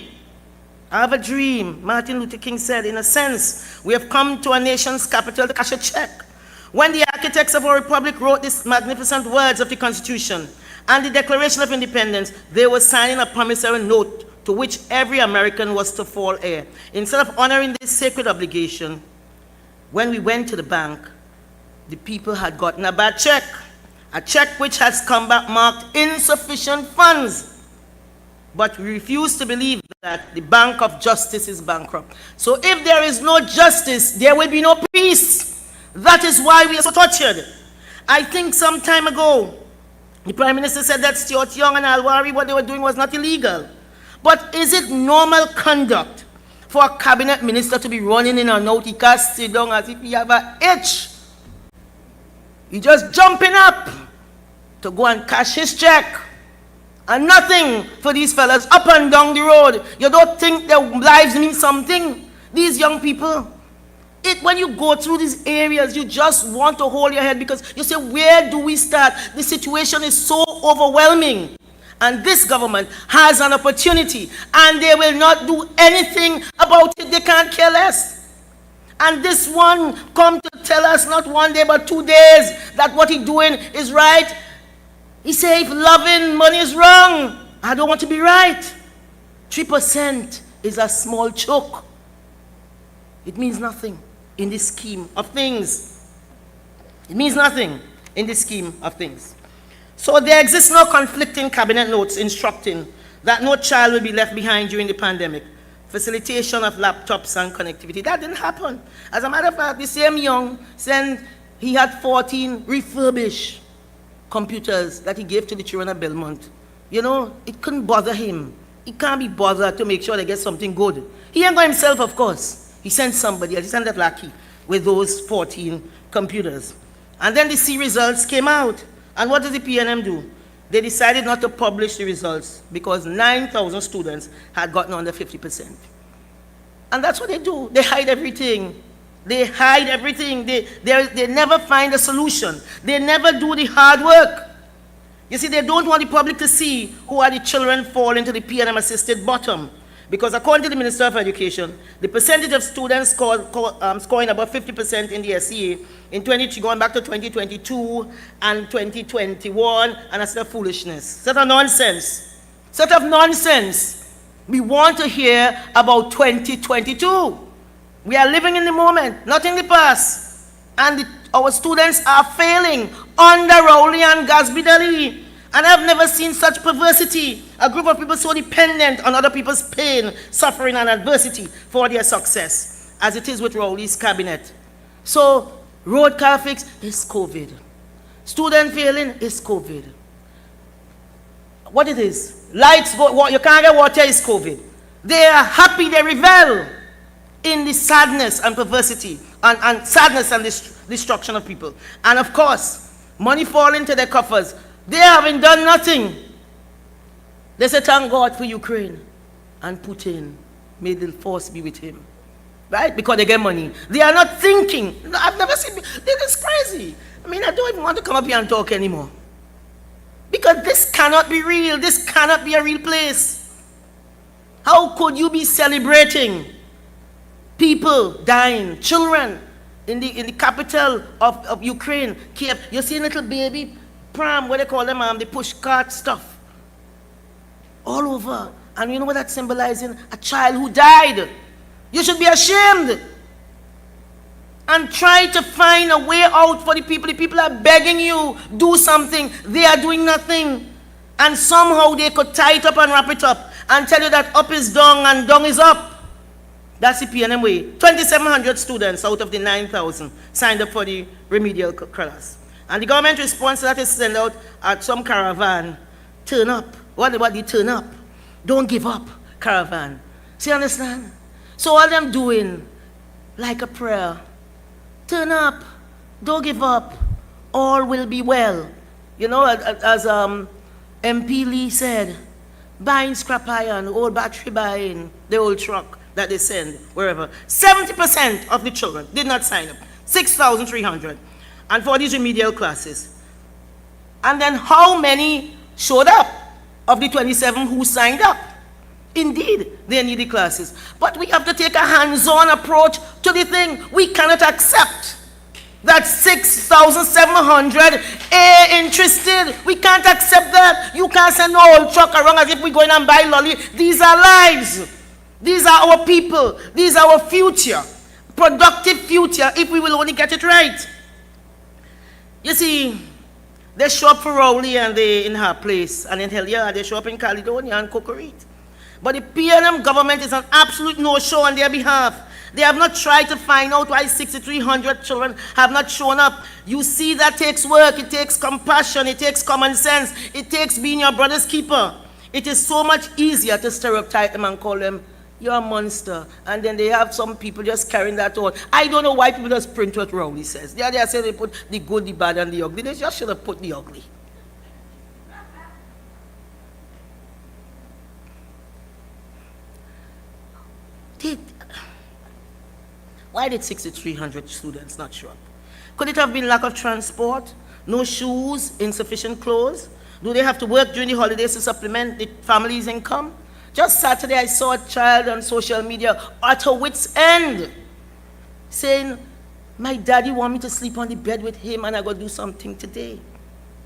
J: I have a dream. Martin Luther King said, in a sense, we have come to a nation's capital to cash a check. When the architects of our republic wrote these magnificent words of the Constitution and the Declaration of Independence, they were signing a promissory note to which every American was to fall heir. Instead of honoring this sacred obligation, when we went to the bank, the people had gotten a bad check. A check which has come back marked insufficient funds. But we refuse to believe that the Bank of Justice is bankrupt. So if there is no justice, there will be no peace. That is why we are so tortured. I think some time ago, the Prime Minister said that Stuart Young and Alwari, what they were doing was not illegal. But is it normal conduct for a cabinet minister to be running in and out? He can't sit down as if he have an itch. He just jumping up to go and cash his check. And nothing for these fellas up and down the road. You don't think their lives mean something? These young people. When you go through these areas, you just want to hold your head because you say, where do we start? The situation is so overwhelming. and this government has an opportunity, and they will not do anything about it. They can't care less. And this one come to tell us not 1 day but 2 days that what he doing is right. He say if loving money is wrong, I don't want to be right. 3% is a small choke. It means nothing in this scheme of things. It means nothing in this scheme of things. So there exists no conflicting cabinet notes instructing that no child will be left behind during the pandemic. Facilitation of laptops and connectivity. That didn't happen. As a matter of fact, the same Young said he had 14 refurbished computers that he gave to the children of Belmont. You know, it couldn't bother him. He can't be bothered to make sure they get something good. He ain't got himself, of course. He sent somebody else. He sent that lackey with those 14 computers. And then the C results came out. And what does the PNM do? They decided not to publish the results because 9,000 students had gotten under 50%. And that's what they do. They hide everything. They hide everything. They never find a solution. They never do the hard work. You see, they don't want the public to see who are the children fall into the PNM-assisted bottom. Because according to the Minister of Education, the percentage of students scoring above 50% in the SEA in going back to 2022 and 2021, and that's a foolishness. Set of nonsense. Set of nonsense. We want to hear about 2022. We are living in the moment, not in the past. And our students are failing under Rowley and Gasbidali. And I've never seen such perversity. A group of people so dependent on other people's pain, suffering, and adversity for their success, as it is with Rowley's cabinet. So, road car fix is COVID. Student failing is COVID. What it is? Lights go, you can't get water is COVID. They are happy, they revel in the sadness and perversity, and sadness and destruction of people. And of course, money fall into their coffers. They haven't done nothing. They say, thank God for Ukraine and Putin. May the force be with him. Right? Because they get money. They are not thinking. I've never seen, this is crazy. I mean, I don't even want to come up here and talk anymore. Because this cannot be real. This cannot be a real place. How could you be celebrating people dying, children in the capital of Ukraine, Kiev? You see a little baby pram, what they call them, the push cart stuff, all over. And you know what that's symbolizing? A child who died. You should be ashamed and try to find a way out for the people. The people are begging you, do something. They are doing nothing. And somehow they could tie it up and wrap it up and tell you that up is down and down is up. That's the PNM way. 2,700 students out of the 9,000 signed up for the remedial class. And the government response to that is send out at some caravan, turn up. What about the turn up? Don't give up, caravan. See, understand? So all them doing, like a prayer, turn up, don't give up, all will be well. You know, as MP Lee said, buying scrap iron, old battery buying, the old truck that they send, wherever. 70% of the children did not sign up, 6,300. And for these remedial classes. And then how many showed up of the 27 who signed up? Indeed, they need the classes. But we have to take a hands-on approach to the thing. We cannot accept that 6,700 are interested. We can't accept that. You can't send no old truck around as if we're going and buy lolly. These are lives. These are our people. These are our future. Productive future if we will only get it right. You see, they show up for Rowley and they in her place, and in Helia they show up in Caledonia and Cocorite. But the PNM government is an absolute no-show on their behalf. They have not tried to find out why 6,300 children have not shown up. You see, that takes work, it takes compassion, it takes common sense, it takes being your brother's keeper. It is so much easier to stereotype them and call them, you're a monster. And then they have some people just carrying that on. I don't know why people just print what Rowley says. The other say they put the good, the bad, and the ugly. They just should have put the ugly. Why did 6,300 students not show up? Could it have been lack of transport, no shoes, insufficient clothes, Do they have to work during the holidays to supplement the family's income? Just Saturday, I saw a child on social media at her wit's end, saying, my daddy want me to sleep on the bed with him and I got to do something today.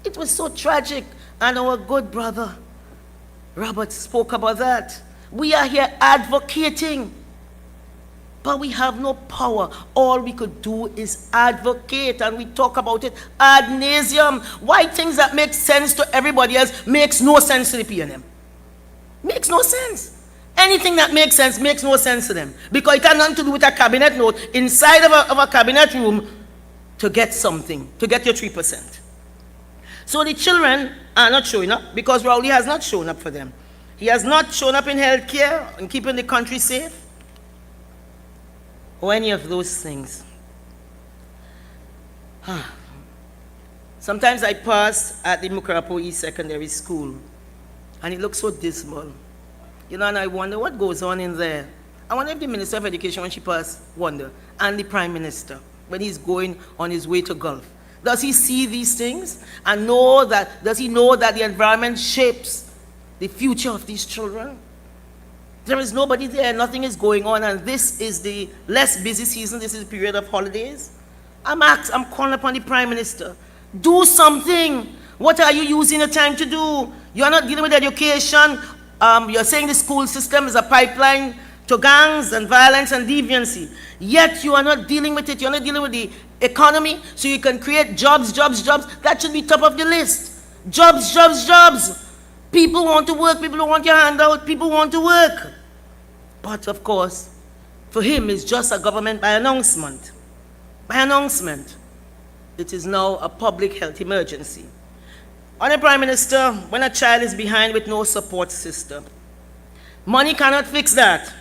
J: It was so tragic. And our good brother, Robert, spoke about that. We are here advocating, but we have no power. All we could do is advocate, and we talk about it ad nauseum. Why things that make sense to everybody else makes no sense to the PNM? Makes no sense. Anything that makes sense makes no sense to them, because it has nothing to do with a cabinet note inside of a cabinet room to get something, to get your 3%. So the children are not showing up because Rowley has not shown up for them. He has not shown up in healthcare and keeping the country safe, or any of those things. Sometimes I pass at the Mukarapo East Secondary School, and it looks so dismal. You know, and I wonder what goes on in there. I wonder if the Minister of Education, when she passed, wonder, and the Prime Minister, when he's going on his way to Gulf. Does he see these things and know that, does he know that the environment shapes the future of these children? There is nobody there, nothing is going on, and this is the less busy season, this is the period of holidays. I'm calling upon the Prime Minister. Do something. What are you using the time to do? You are not dealing with education. You're saying the school system is a pipeline to gangs and violence and deviancy. Yet you are not dealing with it. You're not dealing with the economy, so you can create jobs. That should be top of the list. Jobs. People want to work. People don't want your handout. People want to work. But of course, for him, it's just a government by announcement. By announcement. It is now a public health emergency. Honorable Prime Minister, when a child is behind with no support system, money cannot fix that.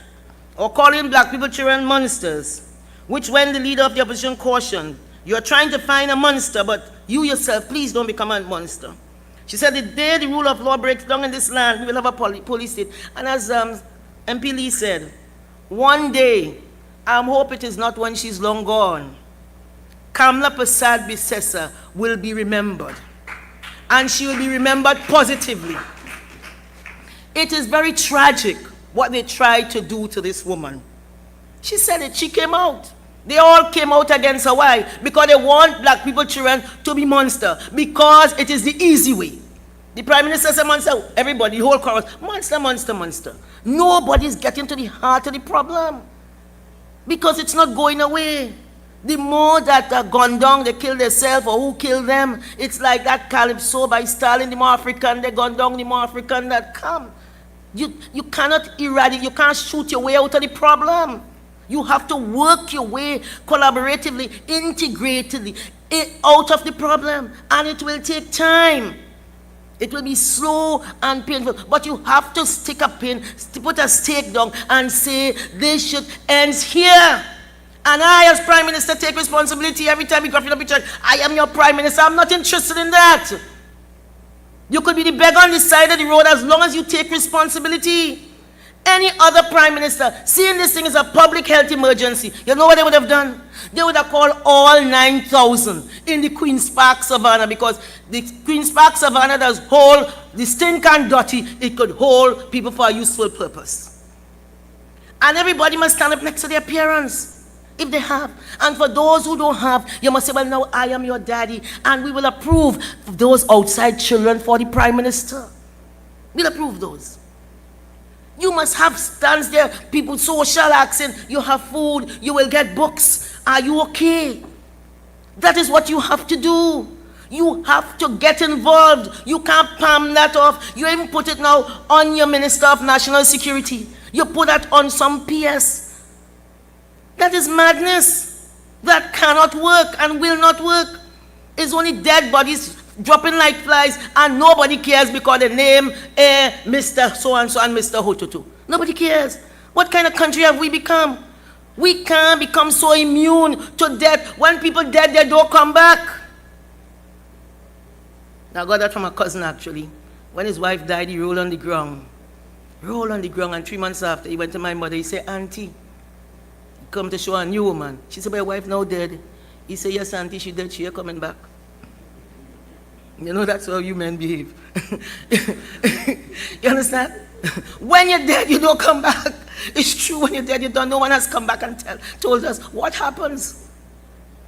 J: Or calling black people children monsters, which when the leader of the opposition cautioned, you're trying to find a monster, but you yourself, please don't become a monster. She said, the day the rule of law breaks down in this land, we will have a police state. And as MP Lee said, one day, I hope it is not when she's long gone, Kamla Prasad Bisesa will be remembered. And she will be remembered positively. It is very tragic what they tried to do to this woman. She said it, she came out. They all came out against her. Why? Because they want black people children to be monster. Because it is the easy way. The Prime Minister said monster, everybody, the whole chorus, monster. Nobody's getting to the heart of the problem. Because it's not going away. The more that are gone down, they kill themselves or who killed them, it's like that Calypso by Stalin, the more African they gone down, the more African that come. You cannot eradicate, you can't shoot your way out of the problem. You have to work your way collaboratively, integratedly out of the problem, and it will take time. It will be slow and painful, but you have to stick a pin, put a stake down and say this should end here. And I, as Prime Minister, take responsibility every time we go to the picture. I am your Prime Minister. I'm not interested in that. You could be the beggar on the side of the road as long as you take responsibility. Any other Prime Minister, seeing this thing as a public health emergency, you know what they would have done? They would have called all 9,000 in the Queen's Park Savannah, because the Queen's Park Savannah does hold the stink and dirty. It could hold people for a useful purpose. And everybody must stand up next to their parents. If they have. And for those who don't have, you must say, well, now I am your daddy, and we will approve those outside children for the Prime Minister. We'll approve those. You must have stands there, people social accent, you have food, you will get books. Are you okay? That is what you have to do. You have to get involved. You can't palm that off. You even put it now on your Minister of National Security. You put that on some PS. That is madness. That cannot work and will not work. It's only dead bodies dropping like flies, and nobody cares because they name Mr. So-and-so and Mr. Hotutu. Nobody cares. What kind of country have we become? We can't become so immune to death. When people dead, they don't come back. I got that from a cousin, actually. When his wife died, he rolled on the ground. Rolled on the ground, and 3 months after, he went to my mother. He said, Auntie, come to show a new woman. She said, my wife now dead. He said, yes, Auntie, she dead. She ain't coming back. You know, that's how you men behave. You understand? When you're dead, you don't come back. It's true, when you're dead, you don't. No one has come back and told us what happens.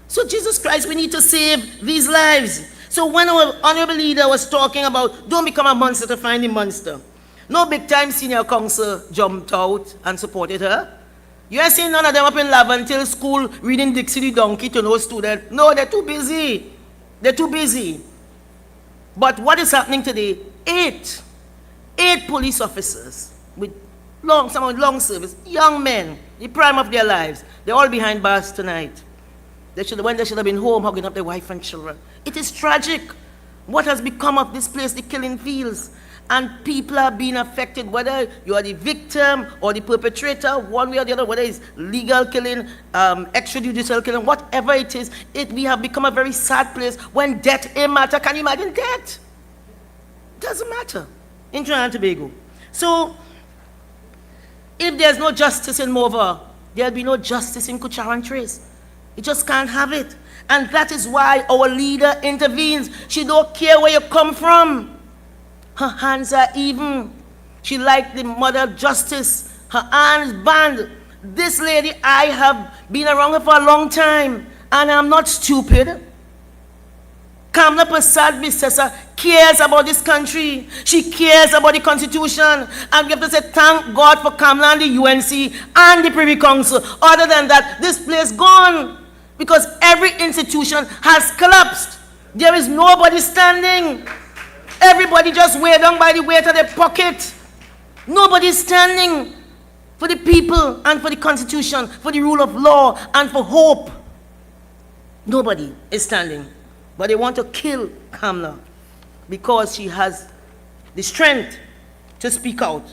J: So Jesus Christ, we need to save these lives. So when our honorable leader was talking about don't become a monster to find the monster, no big time senior counsel jumped out and supported her. You ain't seen none of them up in Laventille School reading Dixie the Donkey to no student. No, they're too busy. They're too busy. But what is happening today? Eight police officers with some with long service, young men, the prime of their lives. They're all behind bars tonight. They should have been home hugging up their wife and children. It is tragic what has become of this place, the killing fields. And people are being affected, whether you are the victim or the perpetrator, one way or the other, whether it's legal killing, extrajudicial killing, whatever it is, we have become a very sad place when death ain't matter. Can you imagine death? Doesn't matter in Trinidad and Tobago. So, if there's no justice in Mova, there'll be no justice in Kuchar and Trace. You just can't have it. And that is why our leader intervenes. She don't care where you come from. Her hands are even. She like the mother of justice. Her hands band. This lady, I have been around her for a long time, and I'm not stupid. Kamla Prasad Bissessa cares about this country. She cares about the Constitution. And we have to say thank God for Kamla and the UNC and the Privy Council. Other than that, this place gone. Because every institution has collapsed. There is nobody standing. Everybody just weighed down by the weight of their pocket. Nobody is standing for the people and for the Constitution, for the rule of law and for hope. Nobody is standing. But they want to kill Kamla because she has the strength to speak out.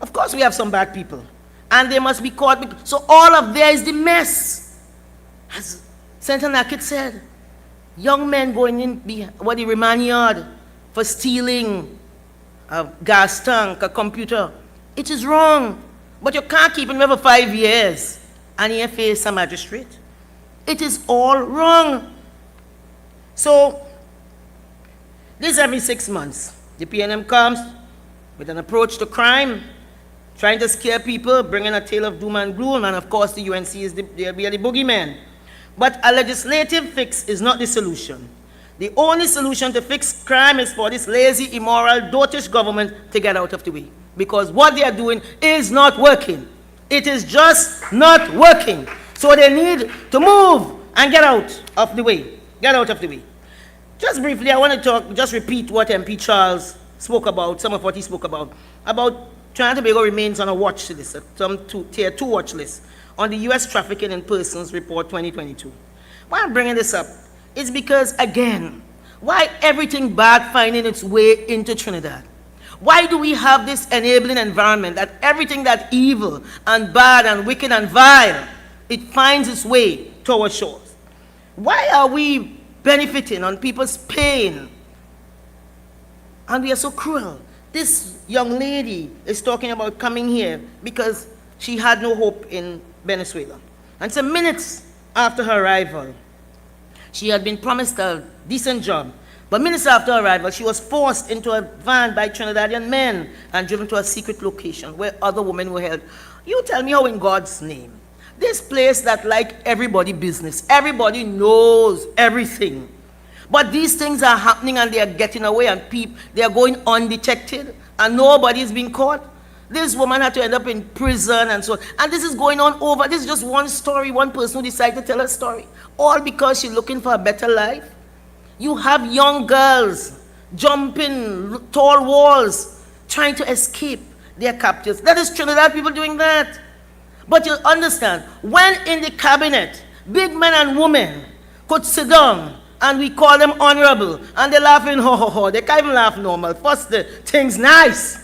J: Of course, we have some bad people, and they must be caught. So all of there is the mess. As Senator Nakit said, young men going in the remand yard for stealing a gas tank, a computer. It is wrong. But you can't keep him there for 5 years and he face a magistrate. It is all wrong. So, this every 6 months, the PNM comes with an approach to crime, trying to scare people, bringing a tale of doom and gloom, and of course the UNC is the boogeyman. But a legislative fix is not the solution. The only solution to fix crime is for this lazy, immoral, dotish government to get out of the way. Because what they are doing is not working. It is just not working. So they need to move and get out of the way. Get out of the way. Just briefly, I want to just repeat what MP Charles spoke about, some of what he spoke about Trinidad and Tobago remains on a watch list, tier 2 watch list, on the U.S. Trafficking in Persons Report 2022. Why I'm bringing this up is because, again, why everything bad finding its way into Trinidad? Why do we have this enabling environment that everything that evil and bad and wicked and vile, it finds its way to our shores? Why are we benefiting on people's pain? And we are so cruel. This young lady is talking about coming here because she had no hope in Venezuela. And so minutes after her arrival, she had been promised a decent job. But minutes after her arrival, she was forced into a van by Trinidadian men and driven to a secret location where other women were held. You tell me how in God's name, this place that like everybody business, everybody knows everything. But these things are happening and they are getting away and they are going undetected and nobody is being caught. This woman had to end up in prison and so on. And this is going on over. This is just one story, one person who decided to tell her story. All because she's looking for a better life. You have young girls jumping tall walls, trying to escape their captors. That is Trinidad people doing that. But you understand, when in the cabinet, big men and women could sit down and we call them honorable, and they're laughing, ho, ho, ho. They can't even laugh normal. First, the thing's nice.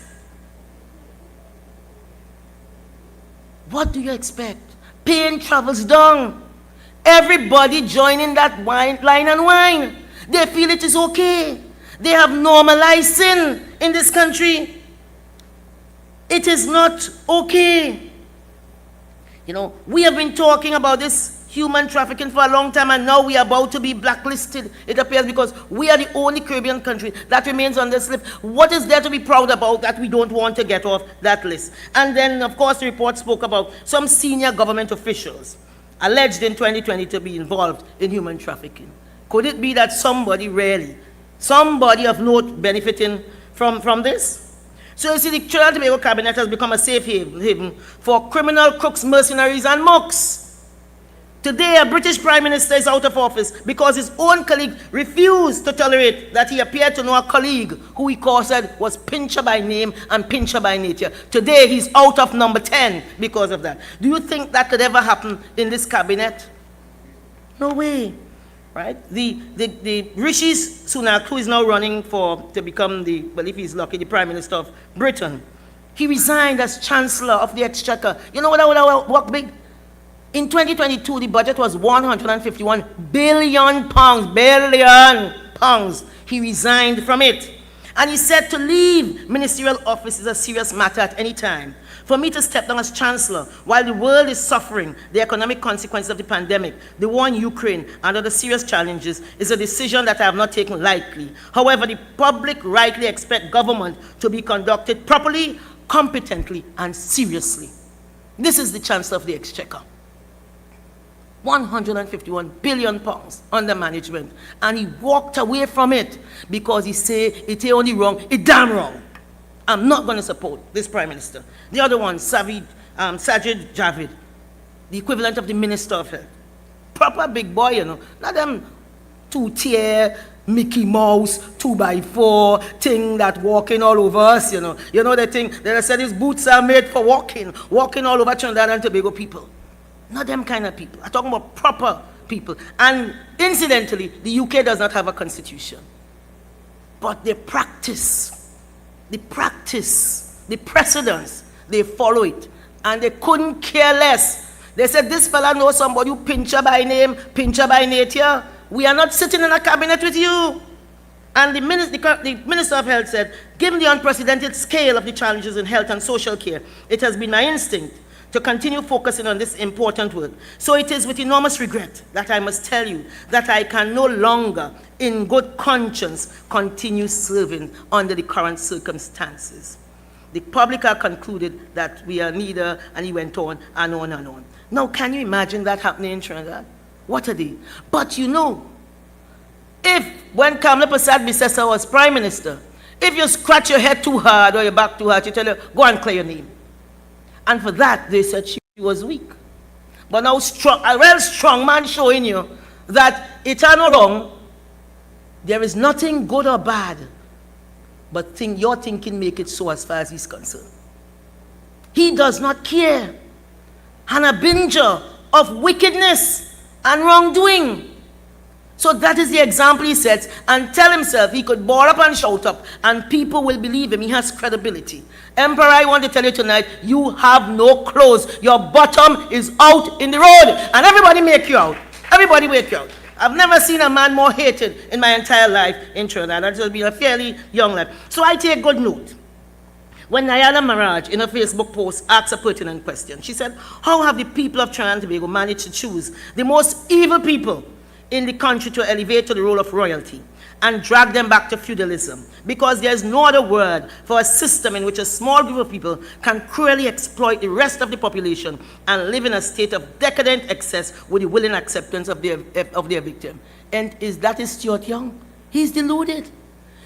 J: What do you expect? Pain travels down. Everybody joining that line and wine. They feel it is okay. They have normalized sin in this country. It is not okay. You know, we have been talking about this human trafficking for a long time, and now we are about to be blacklisted, it appears, because we are the only Caribbean country that remains on this list. What is there to be proud about that we don't want to get off that list? And then, of course, the report spoke about some senior government officials alleged in 2020 to be involved in human trafficking. Could it be that somebody of note benefiting from this? So you see, the Trinidad and Tobago cabinet has become a safe haven for criminal crooks, mercenaries, and mooks. Today, a British Prime Minister is out of office because his own colleague refused to tolerate that he appeared to know a colleague who he said was pincher by name and pincher by nature. Today, he's out of number 10 because of that. Do you think that could ever happen in this cabinet? No way. Right? The Rishi Sunak, who is now running to become well, if he's lucky, the Prime Minister of Britain, he resigned as Chancellor of the Exchequer. You know what I work big? In 2022, the budget was 151 billion pounds. He resigned from it. And he said to leave ministerial office is a serious matter at any time. For me to step down as Chancellor while the world is suffering the economic consequences of the pandemic, the war in Ukraine, and other serious challenges is a decision that I have not taken lightly. However, the public rightly expect government to be conducted properly, competently, and seriously. This is the Chancellor of the Exchequer. 151 billion pounds under management, and he walked away from it because he said it's only wrong, it's damn wrong. I'm not going to support this Prime Minister. The other one, Sajid Javid, the equivalent of the Minister of Health. Proper big boy, you know, not them two-tier Mickey Mouse 2x4 thing that walking all over us, you know. You know the thing that I said his boots are made for walking all over Trinidad and Tobago people. Not them kind of people. I'm talking about proper people. And incidentally, the UK does not have a constitution. But the precedents, they follow it. And they couldn't care less. They said, this fella knows somebody who pincher by name, pincher by nature. We are not sitting in a cabinet with you. And the Minister of Health said, given the unprecedented scale of the challenges in health and social care, it has been my instinct to continue focusing on this important work. So it is with enormous regret that I must tell you that I can no longer, in good conscience, continue serving under the current circumstances. The public are concluded that we are neither, and he went on and on and on. Now, can you imagine that happening in Trinidad? What a day. But you know, when Kamla Prasad Bisesa was Prime Minister, if you scratch your head too hard or your back too hard, she tell you, go and clear your name. And for that, they said she was weak. But now a real strong man showing you that it's not wrong. There is nothing good or bad, but your thinking make it so as far as he's concerned. He does not care. And a binger of wickedness and wrongdoing. So that is the example he sets, and tell himself he could ball up and shout up, and people will believe him. He has credibility. Emperor, I want to tell you tonight, you have no clothes. Your bottom is out in the road, and everybody make you out. Everybody make you out. I've never seen a man more hated in my entire life in Trinidad. That has been a fairly young life. So I take good note. When Nayana Maraj, in a Facebook post, asked a pertinent question, she said, how have the people of Trinidad and Tobago managed to choose the most evil people in the country to elevate to the role of royalty and drag them back to feudalism? Because there's no other word for a system in which a small group of people can cruelly exploit the rest of the population and live in a state of decadent excess with the willing acceptance of their victim. And that is Stuart Young. He's deluded.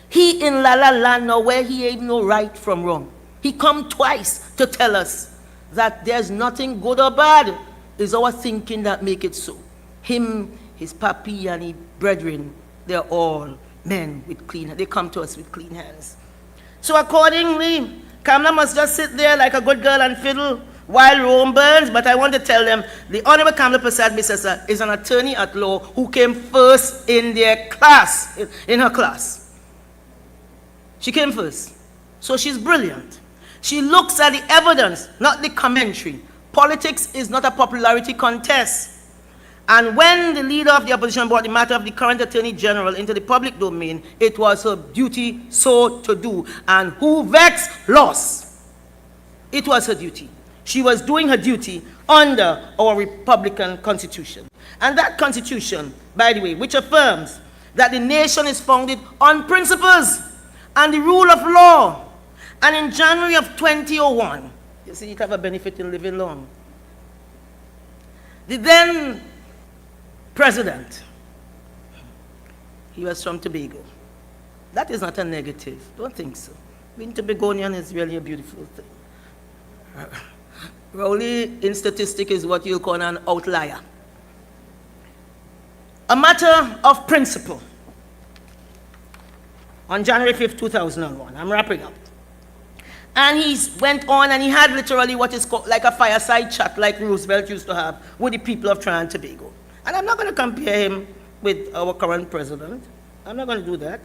J: He in La La Land now where he ain't no right from wrong. He come twice to tell us that there's nothing good or bad. It's our thinking that make it so. Him, his papi and his brethren, they're all men with clean hands. They come to us with clean hands. So accordingly, Kamla must just sit there like a good girl and fiddle while Rome burns. But I want to tell them, the Honorable Kamla Prasad Bisesa is an attorney at law who came first in their class, in her class. She came first. So she's brilliant. She looks at the evidence, not the commentary. Politics is not a popularity contest. And when the leader of the opposition brought the matter of the current Attorney General into the public domain, it was her duty so to do. And who vexed, lost. It was her duty. She was doing her duty under our Republican Constitution. And that Constitution, by the way, which affirms that the nation is founded on principles and the rule of law. And in January of 2001, you see, it have a benefit in living long. The then president, he was from Tobago. That is not a negative. Don't think so. Being Tobagonian is really a beautiful thing. Rowley in statistics is what you'll call an outlier. A matter of principle. On January 5th, 2001, I'm wrapping up. And he went on and he had literally what is called like a fireside chat like Roosevelt used to have with the people of Trinidad and Tobago. And I'm not going to compare him with our current president. I'm not going to do that.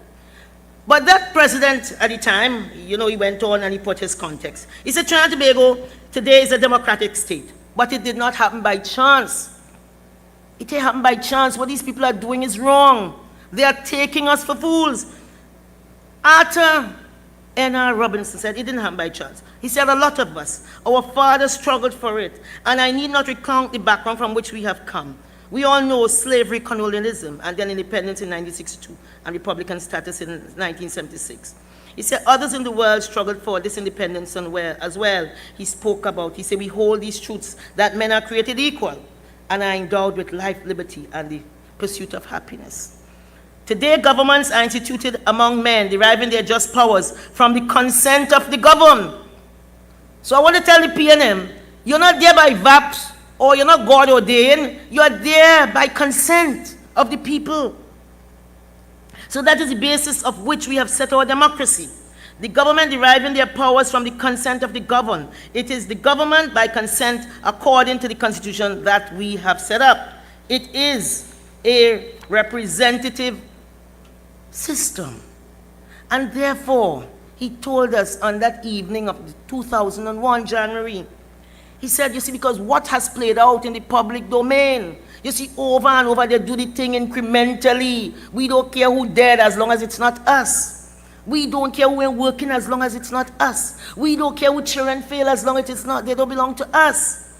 J: But that president at the time, he went on and he put his context. He said Trinidad and Tobago today is a democratic state, but it did not happen by chance. It didn't happen by chance. What these people are doing is wrong. They are taking us for fools. Arthur N.R. Robinson said it didn't happen by chance. He said a lot of us, our fathers struggled for it, and I need not recount the background from which we have come. We all know slavery, colonialism, and then independence in 1962, and Republican status in 1976. He said others in the world struggled for this independence as well. He said we hold these truths that men are created equal and are endowed with life, liberty, and the pursuit of happiness. Today, governments are instituted among men, deriving their just powers from the consent of the governed. So I want to tell the PNM, you're not there by VAPs, or you're not God ordained, you're there by consent of the people. So that is the basis of which we have set our democracy. The government deriving their powers from the consent of the governed. It is the government by consent according to the Constitution that we have set up. It is a representative system. And therefore, he told us on that evening of 2001, January, he said, you see, because what has played out in the public domain, you see, over and over, they do the thing incrementally. We don't care who dead as long as it's not us. We don't care who ain't working as long as it's not us. We don't care who children fail as long as it's not, they don't belong to us.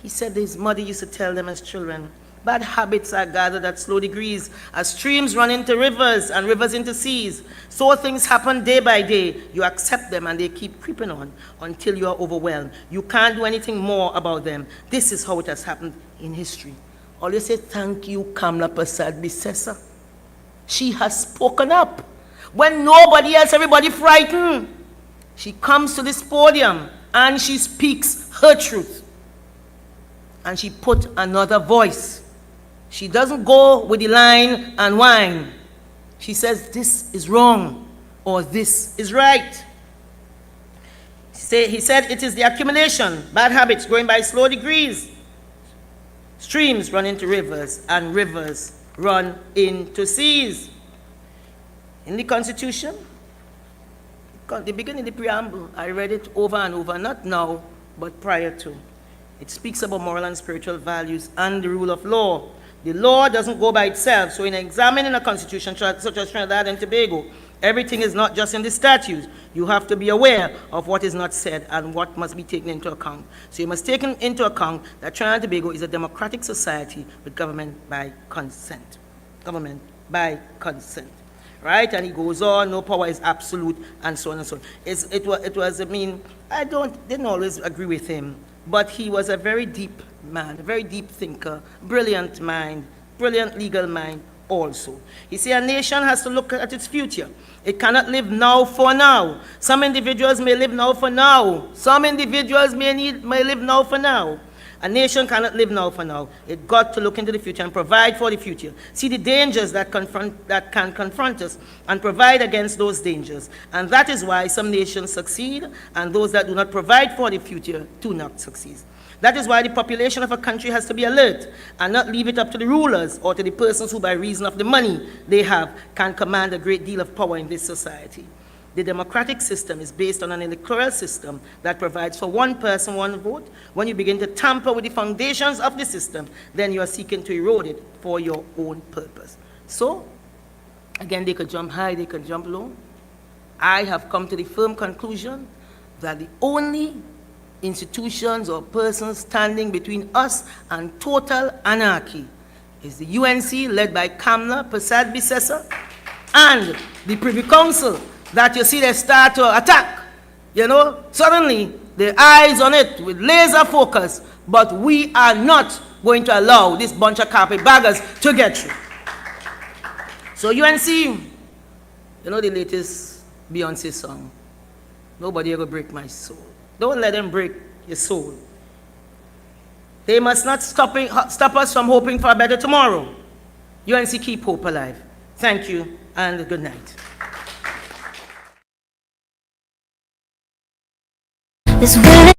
J: He said his mother used to tell them as children, bad habits are gathered at slow degrees, as streams run into rivers and rivers into seas. So things happen day by day. You accept them and they keep creeping on until you are overwhelmed. You can't do anything more about them. This is how it has happened in history. Always say, thank you, Kamla Prasad Bisesa. She has spoken up. When nobody else, everybody frightened, she comes to this podium and she speaks her truth. And she put another voice. She doesn't go with the line and whine. She says, this is wrong, or this is right. He said, it is the accumulation, bad habits growing by slow degrees. Streams run into rivers, and rivers run into seas. In the Constitution, the beginning, the preamble, I read it over and over, not now, but prior to. It speaks about moral and spiritual values and the rule of law. The law doesn't go by itself. So in examining a constitution such as Trinidad and Tobago, everything is not just in the statutes. You have to be aware of what is not said and what must be taken into account. So you must take into account that Trinidad and Tobago is a democratic society with government by consent. Government by consent. Right? And he goes on, no power is absolute, and so on and so on. I didn't always agree with him, but he was a very deep man, a very deep thinker, brilliant mind, brilliant legal mind also. He said a nation has to look at its future. It cannot live now for now. Some individuals may live now for now. Some individuals may live now for now. A nation cannot live now for now. It got to look into the future and provide for the future. See the dangers that can confront us and provide against those dangers. And that is why some nations succeed and those that do not provide for the future do not succeed. That is why the population of a country has to be alert and not leave it up to the rulers or to the persons who, by reason of the money they have, can command a great deal of power in this society. The democratic system is based on an electoral system that provides for one person, one vote. When you begin to tamper with the foundations of the system, then you are seeking to erode it for your own purpose. So, again, they could jump high, they could jump low. I have come to the firm conclusion that the only institutions or persons standing between us and total anarchy is the UNC led by Kamla Prasad Bisesa and the Privy Council that you see they start to attack. You know, suddenly the eyes on it with laser focus, but we are not going to allow this bunch of carpetbaggers to get through. So UNC, you know the latest Beyonce song, nobody ever break my soul. Don't let them break your soul. They must not stop us from hoping for a better tomorrow. UNC, keep hope alive. Thank you and good night.
G: It's when